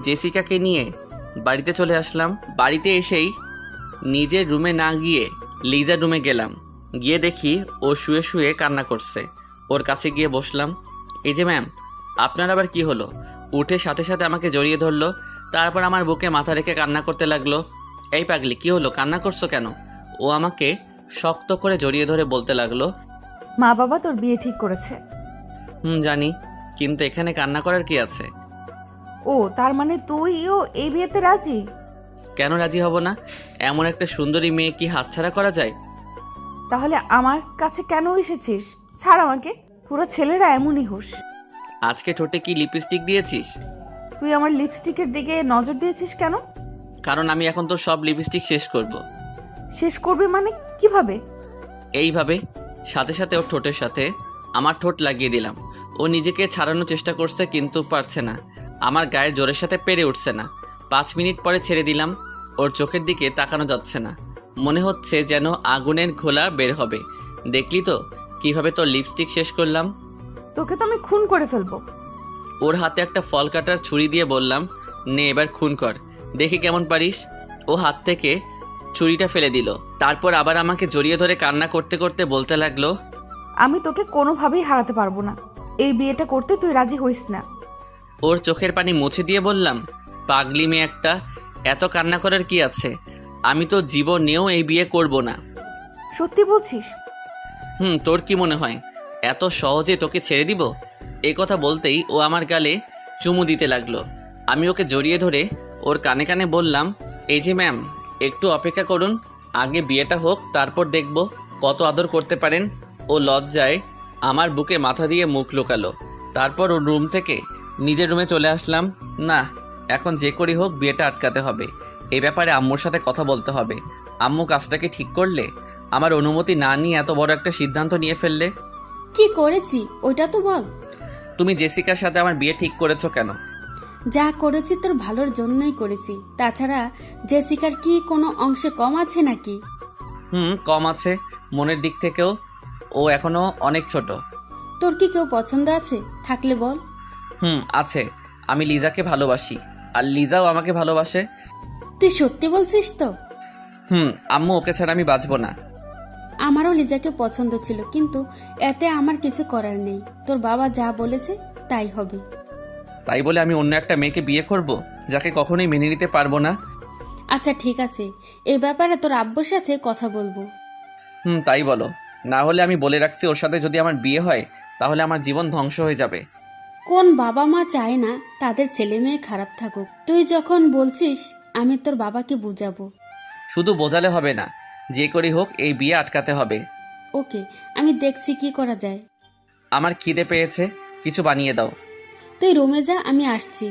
S1: জেসিকাকে নিয়ে বাড়িতে চলে আসলাম। বাড়িতে এসেই নিজের রুমে না গিয়ে লিজার রুমে গেলাম। গিয়ে দেখি ও শুয়ে শুয়ে কান্না করছে। ওর কাছে গিয়ে বসলাম। এই যে ম্যাম, আপনার আবার কি হলো? উঠে সাথে সাথে আমাকে জড়িয়ে ধরলো। তারপর আমার বুকে মাথা রেখে কান্না করতে লাগলো। এই পাগলি, কি হলো, কান্না করছো কেন? ও আমাকে শক্ত করে জড়িয়ে ধরে বলতে লাগলো,
S5: মা বাবা তোর বিয়ে ঠিক করেছে।
S1: জানি, কিন্তু এখানে কান্না করার কি আছে?
S5: ও, তার মানে তুইও এই বিয়েতে রাজি?
S1: কেন রাজি হব না? এমন একটা সুন্দরী মেয়ে কি হাতছাড়া করা যায়?
S5: তাহলে আমার কাছে কেন এসেছিস? ছাড় আমাকে। পুরো ছেলেরা এমনই হুঁশ।
S1: আজকে ঠোঁটে কি লিপস্টিক দিয়েছিস?
S5: তুই আমার লিপস্টিকের দিকে নজর দিয়েছিস কেন?
S1: কারণ আমি এখন তো সব লিপস্টিক শেষ করব।
S5: শেষ করবি মানে কিভাবে?
S1: এইভাবে সাথে সাথে ওর ঠোঁটের সাথে আমার ঠোঁট লাগিয়ে দিলাম। ও নিজেকে ছাড়ানোর চেষ্টা করছে, কিন্তু পারছে না। আমার গায়ের জোরের সাথে পেরে উঠছে না। 5 মিনিট পরে ছেড়ে দিলাম। ওর চোখের দিকে তাকানো যাচ্ছে না, মনে হচ্ছে যেন আগুনের ঘোলা বের হবে। দেখলি তো কিভাবে তোর লিপস্টিক শেষ করলাম?
S5: তোকে তো আমি খুন করে ফেলবো।
S1: ওর হাতে একটা ফল কাটার ছুরি দিয়ে বললাম, নে এবার খুন কর, দেখি কেমন পারিস। ও হাত থেকে ছুরিটা ফেলে দিল। তারপর আবার আমাকে জড়িয়ে ধরে কান্না করতে করতে বলতে লাগলো,
S5: আমি তোকে কোনোভাবেই হারাতে পারবো না। এই বিয়েটা করতে তুই রাজি হইস না।
S1: ওর চোখের পানি মুছে দিয়ে বললাম, পাগলি মেয়ে একটা, এত কান্না করার কি আছে? আমি তো জীবনেও এই বিয়ে করব না।
S5: সত্যি বলছিস?
S1: তোর কি মনে হয় এত সহজে তোকে ছেড়ে দিব? এই কথা বলতেই ও আমার গালে চুমু দিতে লাগলো। আমি ওকে জড়িয়ে ধরে ওর কানে কানে বললাম, এই যে ম্যাম, একটু অপেক্ষা করুন, আগে বিয়েটা হোক, তারপর দেখব কত আদর করতে পারেন। ও লজ্জায় আমার বুকে মাথা দিয়ে মুখ লুকালো। তারপর ওর রুম থেকে নিজের রুমে চলে আসলাম। না, এখন যে করি হোক বিয়েটা আটকাতে হবে। এই ব্যাপারে আম্মুর সাথে কথা বলতে হবে। আম্মু কাজটাকে ঠিক করলে, আমার অনুমতি না নিয়ে এত বড় একটা সিদ্ধান্ত নিয়ে ফেললে।
S3: কি করেছি ওইটা তো বল।
S1: তুমি জেসিকার সাথে আমার বিয়ে ঠিক করেছো কেন?
S3: যা করেছি তোর ভালোর জন্যই করেছি। তাছাড়া জেসিকার কি কোনো অংশে কম আছে নাকি?
S1: কম আছে। মনের দিক থেকেও ও এখনো অনেক ছোট।
S3: তোর কি কেউ পছন্দ আছে? থাকলে বল।
S1: আছে। আমি লিজাকে ভালোবাসি, আর লিজাও আমাকে ভালোবাসে।
S3: তুই সত্যি বলছিস তো?
S1: আম্মু, ওকে ছাড়া আমি বাঁচবো না।
S3: আমারও লিজাকে পছন্দ ছিল, কিন্তু এতে আমার কিছু করার নেই। তোর বাবা যা বলেছে তাই হবে।
S1: তাই বলে আমি অন্য একটা মেয়েকে বিয়ে করব, যাকে কখনোই মেনে নিতে পারবো না?
S3: আচ্ছা ঠিক আছে, এই ব্যাপারে তোর আব্বুর সাথে কথা বলবো।
S1: তাই বলো। না হলে আমি বলে রাখছি, ওর সাথে যদি আমার বিয়ে হয় তাহলে আমার জীবন ধ্বংস হয়ে যাবে।
S3: কোন বাবা মা চায় না তাদের ছেলে মেয়ে খারাপ থাকুক? তুই যখন বলছিস, আমি তোর বাবাকে বুঝাবো।
S1: শুধু বোঝালে হবে না, যে করি হোক এই বিয়ে আটকাতে হবে।
S3: ওকে, আমি দেখছি কি করা যায়।
S1: আমার খিদে পেয়েছে, কিছু বানিয়ে দাও।
S3: তুই রুমে যা, আমি আসছি।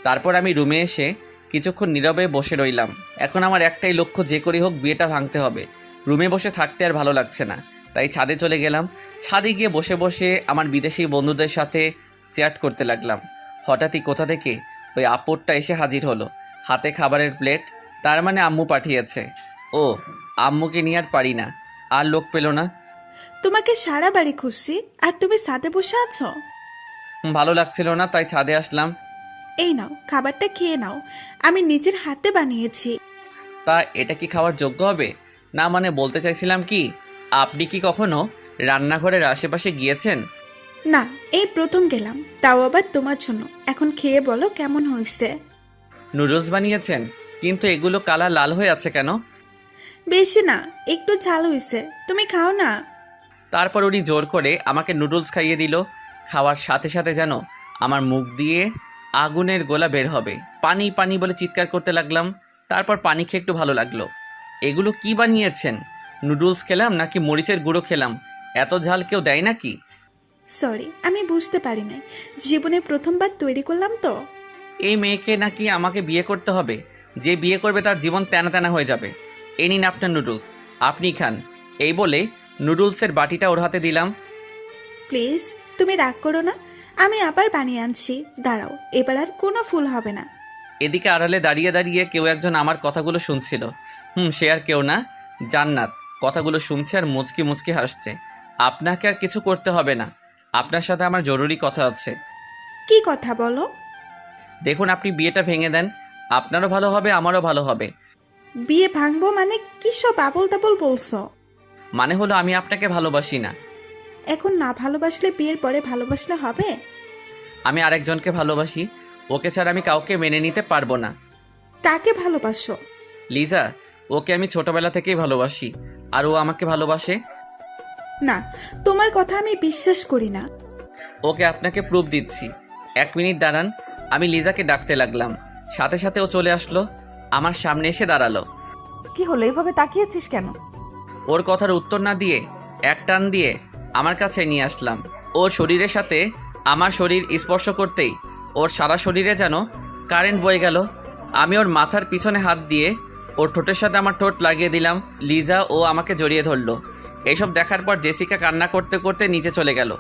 S1: তারপর আমি রুমে এসে কিছুক্ষণ নীরবে বসে রইলাম। এখন আমার একটাই লক্ষ্য, যে করি হোক বিয়েটা ভাঙতে হবে। রুমে বসে থাকতে আর ভালো লাগছে না, তাই ছাদে চলে গেলাম। ছাদে গিয়ে বসে বসে আমার বিদেশি বন্ধুদের সাথে চ্যাট করতে লাগলাম। হঠাৎই কোথা থেকে ওই আপুরটা এসে হাজির হলো, হাতে খাবারের প্লেট। তার মানে আম্মু পাঠিয়েছে। ও, আম্মুকে নিয়ে আর পারি না, আর লোক পেল না।
S8: তোমাকে সারা বাড়ি খুঁজছি, আর তুমি সাথে বসে আছো।
S1: ভালো লাগছিল না, তাই ছাদে আসলাম।
S8: এই নাও, খাবারটা খেয়ে নাও, আমি নিজের হাতে বানিয়েছি।
S1: তা এটা কি খাওয়ার যোগ্য হবে? না মানে বলতে চাইছিলাম কি, আপনি কি কখনো রান্নাঘরের আশেপাশে গিয়েছেন?
S8: না, এই প্রথম গেলাম, তাও আবার তোমার জন্য। এখন খেয়ে বলো কেমন হয়েছে।
S1: নুডলস বানিয়েছেন, কিন্তু এগুলো কালার লাল হয়ে আছে কেন?
S8: বেশি না, একটু ঝাল হয়েছে, তুমি খাও না।
S1: তারপর উনি জোর করে আমাকে নুডলস খাইয়ে দিল। খাওয়ার সাথে সাথে যেন আমার মুখ দিয়ে আগুনের গোলা বের হবে। পানি পানি বলে চিৎকার করতে লাগলাম। তারপর পানি খেয়ে একটু ভালো লাগলো। এগুলো কি বানিয়েছেন? নুডলস খেলাম নাকি মরিচের গুঁড়ো খেলাম? এত ঝাল কেউ দেয় নাকি?
S8: সরি, আমি বুঝতে পারি নাই। জীবনে প্রথমবার তৈরি করলাম তো।
S1: এই মেয়েকে নাকি আমাকে বিয়ে করতে হবে? যে বিয়ে করবে তার জীবন তেনা তেনা হয়ে যাবে। এই নিন আপনার নুডলস, আপনি খান। এই বলে নুডলসের বাটিটা ওর হাতে দিলাম।
S8: প্লিজ, তুমি রাগ করো না, আমি আবার বানিয়ে আনছি। দাঁড়াও, এবার আর কোনো ফুল হবে না।
S1: এদিকে আড়ালে দাঁড়িয়ে দাঁড়িয়ে কেউ একজন আমার কথাগুলো শুনছিল। সে আর কেউ না, জান্নাত কথাগুলো শুনছে আর মুচকি মুচকি হাসছে। আপনাকে আর কিছু করতে হবে না, আপনার সাথে আমার জরুরি কথা আছে।
S8: কি কথা বলো?
S1: দেখুন, আপনি বিয়েটা ভেঙে দেন, আপনারও ভালো হবে, আমারও ভালো হবে।
S8: বিয়ে ভাঙবো মানে কি সব আবল তাবল বলছো?
S1: মানে হলো আমি আপনাকে ভালোবাসি না।
S8: এখন না ভালোবাসলে বিয়ের পরে ভালোবাসলে হবে?
S1: আমি আরেকজনকে ভালোবাসি, ওকে ছাড়া আমি কাউকে মেনে নিতে পারবো না।
S8: কাকে ভালোবাসো?
S1: লিজা, ওকে আমি ছোটবেলা থেকেই ভালোবাসি, আর ও আমাকে ভালোবাসে।
S8: না, তোমার কথা আমি বিশ্বাস করি না।
S1: ওকে আপনাকে প্রুফ দিচ্ছি। 1 মিনিট দাঁড়ান। আমি লিজাকে ডাকতে লাগলাম, সাথে সাথে ও চলে আসলো, আমার সামনে এসে দাঁড়ালো।
S5: কি হলো, এইভাবে তাকিয়েছিস কেন?
S1: ওর কথার উত্তর না দিয়ে এক টান দিয়ে আমার কাছে নিয়ে আসলাম। ওর শরীরের সাথে আমার শরীর স্পর্শ করতেই ওর সারা শরীরে যেন কারেন্ট বয়ে গেল। আমি ওর মাথার পিছনে হাত দিয়ে ওর ঠোঁটের সাথে আমার ঠোঁট লাগিয়ে দিলাম। লিজা ও আমাকে জড়িয়ে ধরলো। এইসব দেখার পর জেসিকা কান্না করতে করতে নিচে চলে গেল।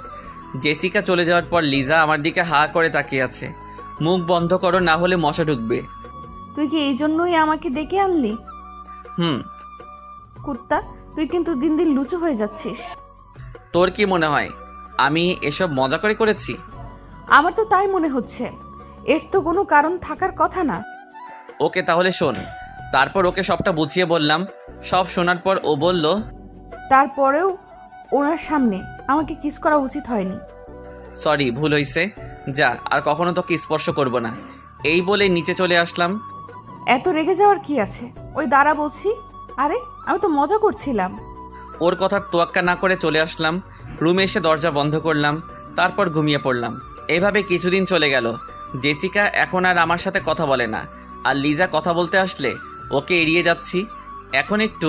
S1: জেসিকা চলে যাওয়ার পর লিজা আমার দিকে হা করে তাকিয়ে আছে। মুখ বন্ধ করো, না হলে মশা ঢুকবে।
S5: তুই কি এই জন্যই আমাকে ডেকে আনলি? কুত্তা, তুই কিন্তু দিন দিন লুচু হয়ে যাচ্ছিস।
S1: তোর কি মনে হয় আমি এসব মজা করে করেছি?
S5: আমার তো তাই মনে হচ্ছে। এর তো কোনো কারণ থাকার কথা না।
S1: ওকে তাহলে শোন। তারপর ওকে সবটা বুঝিয়ে বললাম। সব শোনার পর ও বলল,
S5: তারপরেও ওনার সামনে আমাকে কিস করা উচিত হয়নি।
S1: সরি, ভুল হয়েছে, যা আর কখনো তোকে স্পর্শ করব না। এই বলে নিচে চলে আসলাম।
S5: এত রেগে যাওয়ার কি আছে? ওই দাঁড়া বলছি। আরে, আমি তো মজা করছিলাম।
S1: ওর কথার তোয়াক্কা না করে চলে আসলাম। রুমে এসে দরজা বন্ধ করলাম, তারপর ঘুমিয়ে পড়লাম। এভাবে কিছুদিন চলে গেল। জেসিকা এখন আর আমার সাথে কথা বলে না, আর লিজা কথা বলতে আসলে ওকে এড়িয়ে যাচ্ছি। এখন একটু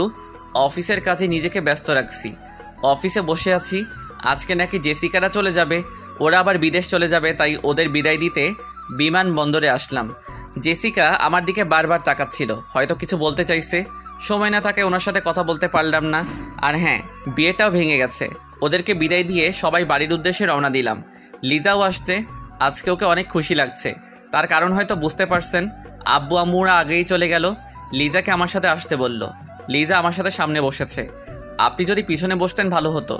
S1: অফিসের কাজে নিজেকে ব্যস্ত রাখছি। অফিসে বসে আছি। আজকে নাকি জেসিকারা চলে যাবে, ওরা আবার বিদেশ চলে যাবে, তাই ওদের বিদায় দিতে বিমানবন্দরে আসলাম। জেসিকা আমার দিকে বারবার তাকাচ্ছিল, হয়তো কিছু বলতে চাইছে। সময় না থাকে ওনার সাথে কথা বলতে পারলাম না। আর হ্যাঁ, বিয়েটাও ভেঙে গেছে। ওদেরকে বিদায় দিয়ে সবাই বাড়ির উদ্দেশ্যে রওনা দিলাম। লিজাও আসছে। আজকে ওকে অনেক খুশি লাগছে, তার কারণ হয়তো বুঝতে পারছেন। আব্বু আম্মুরা আগেই চলে গেল। লিজাকে আমার সাথে আসতে বলল। লিজা আমার সাথে সামনে বসেছে। আপনি যদি পিছনে বসতেন ভালো হতো।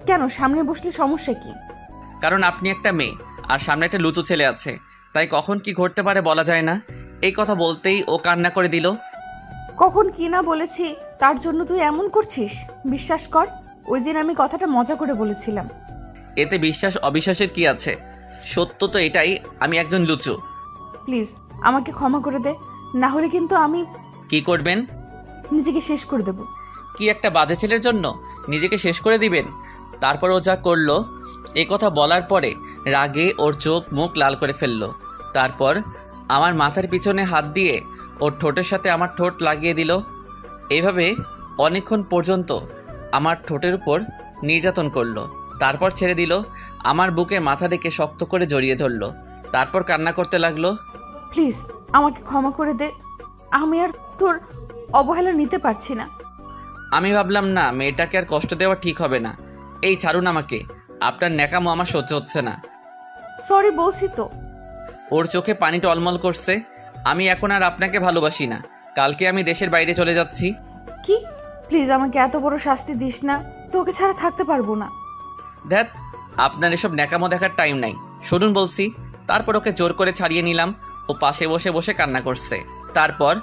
S5: কেন, সামনে বসলে সমস্যা কি?
S1: কারণ আপনি একটা মেয়ে, আর সামনে একটা লুচু ছেলে আছে, তাই কখন কি ঘটতে পারে বলা যায় না। এই কথা বলতেই ও কান্না করে দিল।
S5: কখন কি না বলেছি তার জন্য তুই এমন করছিস? বিশ্বাস কর, ওই দিন আমি কথাটা মজা করে বলেছিলাম।
S1: এতে বিশ্বাস অবিশ্বাসের কি আছে? সত্য তো এটাই, আমি একজন লুচু।
S5: প্লিজ আমাকে ক্ষমা করে দে, না হলে কিন্তু আমি
S1: কি করবেন?
S5: নিজেকে শেষ করে দেব।
S1: কি একটা বাজে ছেলের জন্য নিজেকে শেষ করে দিবেন? তারপর ও যা করলো, এ কথা বলার পরে রাগে ওর চোখ মুখ লাল করে ফেললো। তারপর আমার মাথার পিছনে হাত দিয়ে ওর ঠোঁটের সাথে আমার ঠোঁট লাগিয়ে দিল। এইভাবে অনেকক্ষণ পর্যন্ত আমার ঠোঁটের উপর নির্যাতন করলো। তারপর ছেড়ে দিল। আমার বুকে মাথা রেখে শক্ত করে জড়িয়ে ধরলো। তারপর কান্না করতে লাগলো।
S5: প্লিজ আমাকে ক্ষমা করে দে, আমি আর তোর অবহেলা নিতে পারছি না।
S1: আমি ভাবলাম না, মেয়েটাকে আর কষ্ট দেওয়া ঠিক হবে না। এই ছাড়ুন আমাকে, আপনার ন্যাকামো আমার সহ্য হচ্ছে না।
S5: সরি বলছি তো।
S1: ওর চোখে পানি টলমল করছে। আমি এখন আর আপনাকে ভালোবাসি না। কালকে আমি দেশের বাইরে চলে যাচ্ছি।
S5: কি? প্লিজ আমাকে এত বড় শাস্তি দিস না, তোকে ছাড়া থাকতে পারবো না।
S1: ধ্যাত, আপনার এসব ন্যাকামো দেখার টাইম নাই, শুনুন বলছি। তারপর ওকে জোর করে ছাড়িয়ে নিলাম। ও পাশে বসে বসে কান্না করছে। তারপর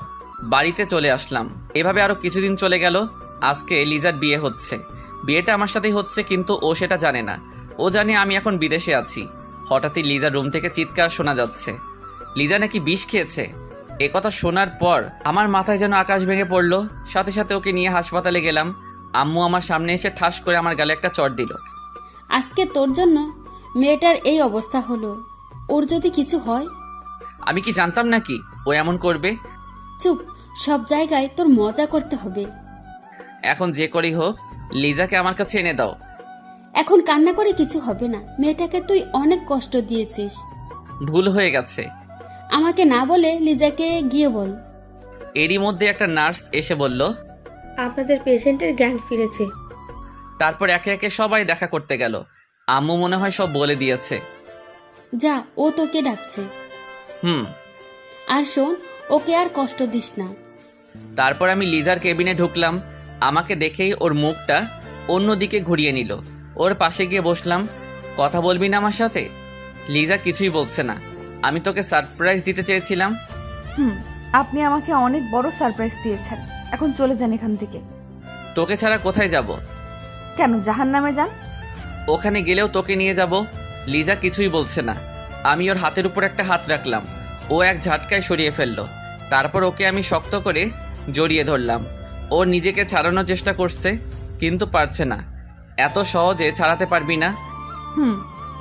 S1: বাড়িতে চলে আসলাম। এভাবে আরও কিছুদিন চলে গেল। আজকে লিজার বিয়ে হচ্ছে। বিয়েটা আমার সাথেই হচ্ছে, কিন্তু ও সেটা জানে না। ও জানে আমি এখন বিদেশে আছি। হঠাৎই লিজার রুম থেকে চিৎকার শোনা যাচ্ছে। লিজা নাকি বিষ খেয়েছে। এ কথা শোনার পর আমার মাথায় যেন আকাশ ভেঙে পড়লো। সাথে সাথে ওকে নিয়ে হাসপাতালে গেলাম। আম্মু আমার সামনে এসে ঠাস করে আমার গালে একটা চড় দিল।
S3: আজকে তোর জন্য মেয়েটার এই অবস্থা হলো। ওর যদি কিছু হয়?
S1: আমি কি জানতাম নাকি ও এমন করবে?
S3: চুপ, সব জায়গায় তোর মজা করতে হবে।
S1: এখন যে করেই হোক, লিজাকে আমার কাছে এনে দাও।
S3: এখন কান্না করে কিছু হবে না। মেয়েটাকে তুই অনেক কষ্ট দিয়েছিস।
S1: ভুল হয়ে গেছে।
S3: আমাকে না বলে লিজাকে গিয়ে বল।
S1: এরই মধ্যে একটা নার্স এসে বলল,
S9: আপনাদের পেশেন্টের জ্ঞান ফিরেছে।
S1: তারপর একে একে সবাই দেখা করতে গেল। আম্মু মনে হয় সব বলে দিয়েছে।
S3: যা, ও তোকে ডাকছে।
S1: হুম।
S3: আর শোন, ওকে আর কষ্ট দিস না।
S1: তারপর আমি লিজার কেবিনে ঢুকলাম। আমাকে দেখেই ওর মুখটা অন্যদিকে ঘুরিয়ে নিল। ওর পাশে গিয়ে বসলাম। কথা বলবি না আমার সাথে? লিজা কিছুই বলছে না। আমি তোকে সারপ্রাইজ দিতে চেয়েছিলাম।
S5: আপনি আমাকে অনেক বড় সারপ্রাইজ দিয়েছেন। এখন চলে যান এখান থেকে।
S1: তোকে ছাড়া কোথায় যাব?
S5: কেন, জাহান্নামে যান।
S1: ওখানে গেলেও তোকে নিয়ে যাব। লিজা কিছুই বলছে না। আমি ওর হাতের উপর একটা হাত রাখলাম। ও এক ঝাটকায় সরিয়ে ফেললো। তারপর ওকে আমি শক্ত করে জড়িয়ে ধরলাম। ও নিজেকে ছাড়ানোর চেষ্টা করছে, কিন্তু পারছে না। এত সহজে ছাড়াতে পারবি না।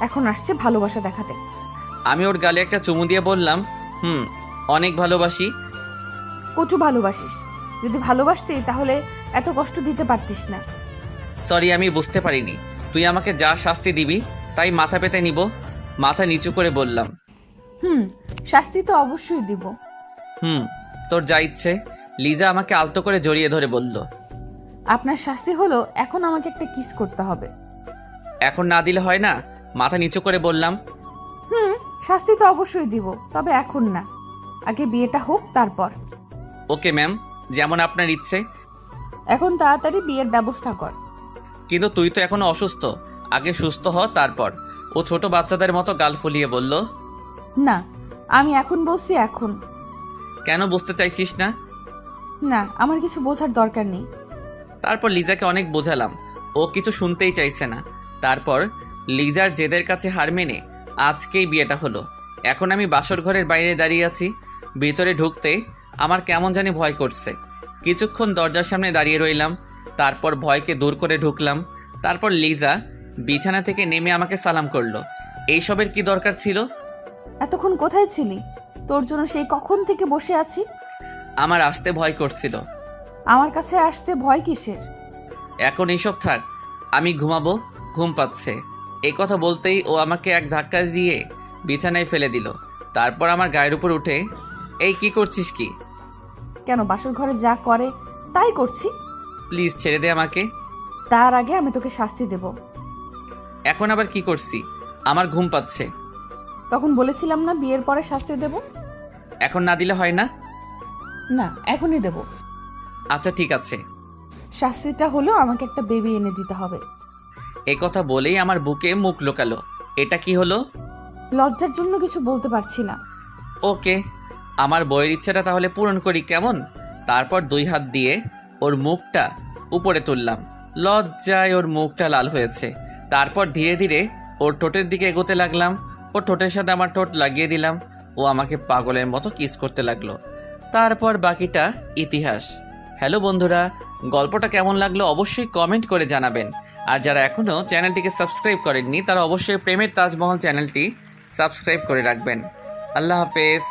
S5: এখন আসছে ভালোবাসা দেখাতে।
S1: আমি ওর গালে একটা চুমু দিয়ে বললাম, অনেক ভালোবাসি।
S5: কচু ভালোবাসিস? যদি ভালোবাসতি তাহলে এত কষ্ট দিতে পারতিস না।
S1: সরি, আমি বুঝতে পারিনি। তুই আমাকে যা শাস্তি দিবি তাই মাথা পেতে নিব। মাথা নিচু করে বললাম,
S5: শাস্তি তো অবশ্যই দিব।
S1: তোর যা ইচ্ছে। লিজা আমাকে আলতো করে জড়িয়ে ধরে বলল,
S5: আপনার শাস্তি হলো এখন আমাকে একটা কিস করতে হবে।
S1: এখন না দিলে হয় না? মাথা নিচু করে বললাম।
S5: শাস্তি তো অবশ্যই দিব, তবে এখন না, আগে বিয়েটা হোক তারপর।
S1: ওকে ম্যাম, যেমন আপনার ইচ্ছে।
S5: এখন তাড়াতাড়ি বিয়ের ব্যবস্থা কর।
S1: কিন্তু তুই তো এখনো অসুস্থ। আগে সুস্থ হ, তারপর। ও ছোট বাচ্চাদের মতো গাল ফুলিয়ে বলল,
S5: না, আমি এখন বলছি এখন।
S1: কেন বুঝতে চাইছিস না?
S5: না, আমার কিছু বোঝার দরকার নেই।
S1: তারপর লিজাকে অনেক বোঝালাম। ও কিছু শুনতেই চাইছে না। তারপর লিজার জেদের কাছে হার মেনে আজকেই বিয়েটা হলো। এখন আমি বাসর ঘরের বাইরে দাঁড়িয়ে আছি। ভিতরে ঢুকতে আমার কেমন জানি ভয় করছে। কিছুক্ষণ দরজার সামনে দাঁড়িয়ে রইলাম। তারপর ভয়কে দূর করে ঢুকলাম। তারপর লিজা বিছানা থেকে নেমে আমাকে সালাম করলো। এইসবের কি দরকার ছিল?
S5: এতক্ষণ কোথায় ছিলি? তোর জন্য সেই কখন থেকে বসে আছি।
S1: আমার আসতে ভয় করছিল।
S5: আমার কাছে আসতে ভয় কিসের?
S1: এখন এইসব থাক, আমি ঘুমাবো, ঘুম পাচ্ছে। এই কথা বলতেই ও আমাকে এক ধাক্কা দিয়ে বিছানায় ফেলে দিল। তারপর আমার গায়ের উপর উঠে, এই কি করছিস কি?
S5: কেন, বাসর ঘরে যা করে তাই করছি।
S1: প্লিজ ছেড়ে দে আমাকে।
S5: তার আগে আমি তোকে শাস্তি দেব।
S1: এখন আবার কি করছি? আমার ঘুম পাচ্ছে।
S5: তখন বলেছিলাম না বিয়ের পরে শাস্তি দেব?
S1: এখন না দিলে হয় না?
S5: না, এখনই দেব।
S1: আচ্ছা ঠিক আছে।
S5: শাস্তিটা হলো আমাকে একটা বেবি এনে দিতে হবে।
S1: এই কথা বলেই আমার বুকে মুখ লুকালো। এটা কি হলো?
S5: লজ্জার জন্য কিছু বলতে পারছি না।
S1: ওকে, আমার বইয়ের ইচ্ছাটা তাহলে পূরণ করি, কেমন? তারপর 2 হাত দিয়ে ওর মুখটা উপরে তুললাম। লজ্জায় ওর মুখটা লাল হয়েছে। তারপর ধীরে ধীরে ওর ঠোঁটের দিকে এগোতে লাগলাম। ওর ঠোঁটের সাথে আমার ঠোঁট লাগিয়ে দিলাম। ও আমাকে পাগলের মতো কিস করতে লাগলো। তারপর বাকিটা ইতিহাস। হ্যালো বন্ধুরা, গল্পটা কেমন লাগলো অবশ্যই কমেন্ট করে জানাবেন। আর যারা এখনও চ্যানেলটিকে সাবস্ক্রাইব করেননি তারা অবশ্যই প্রেমের তাজমহল চ্যানেলটি সাবস্ক্রাইব করে রাখবেন। আল্লাহ হাফেজ।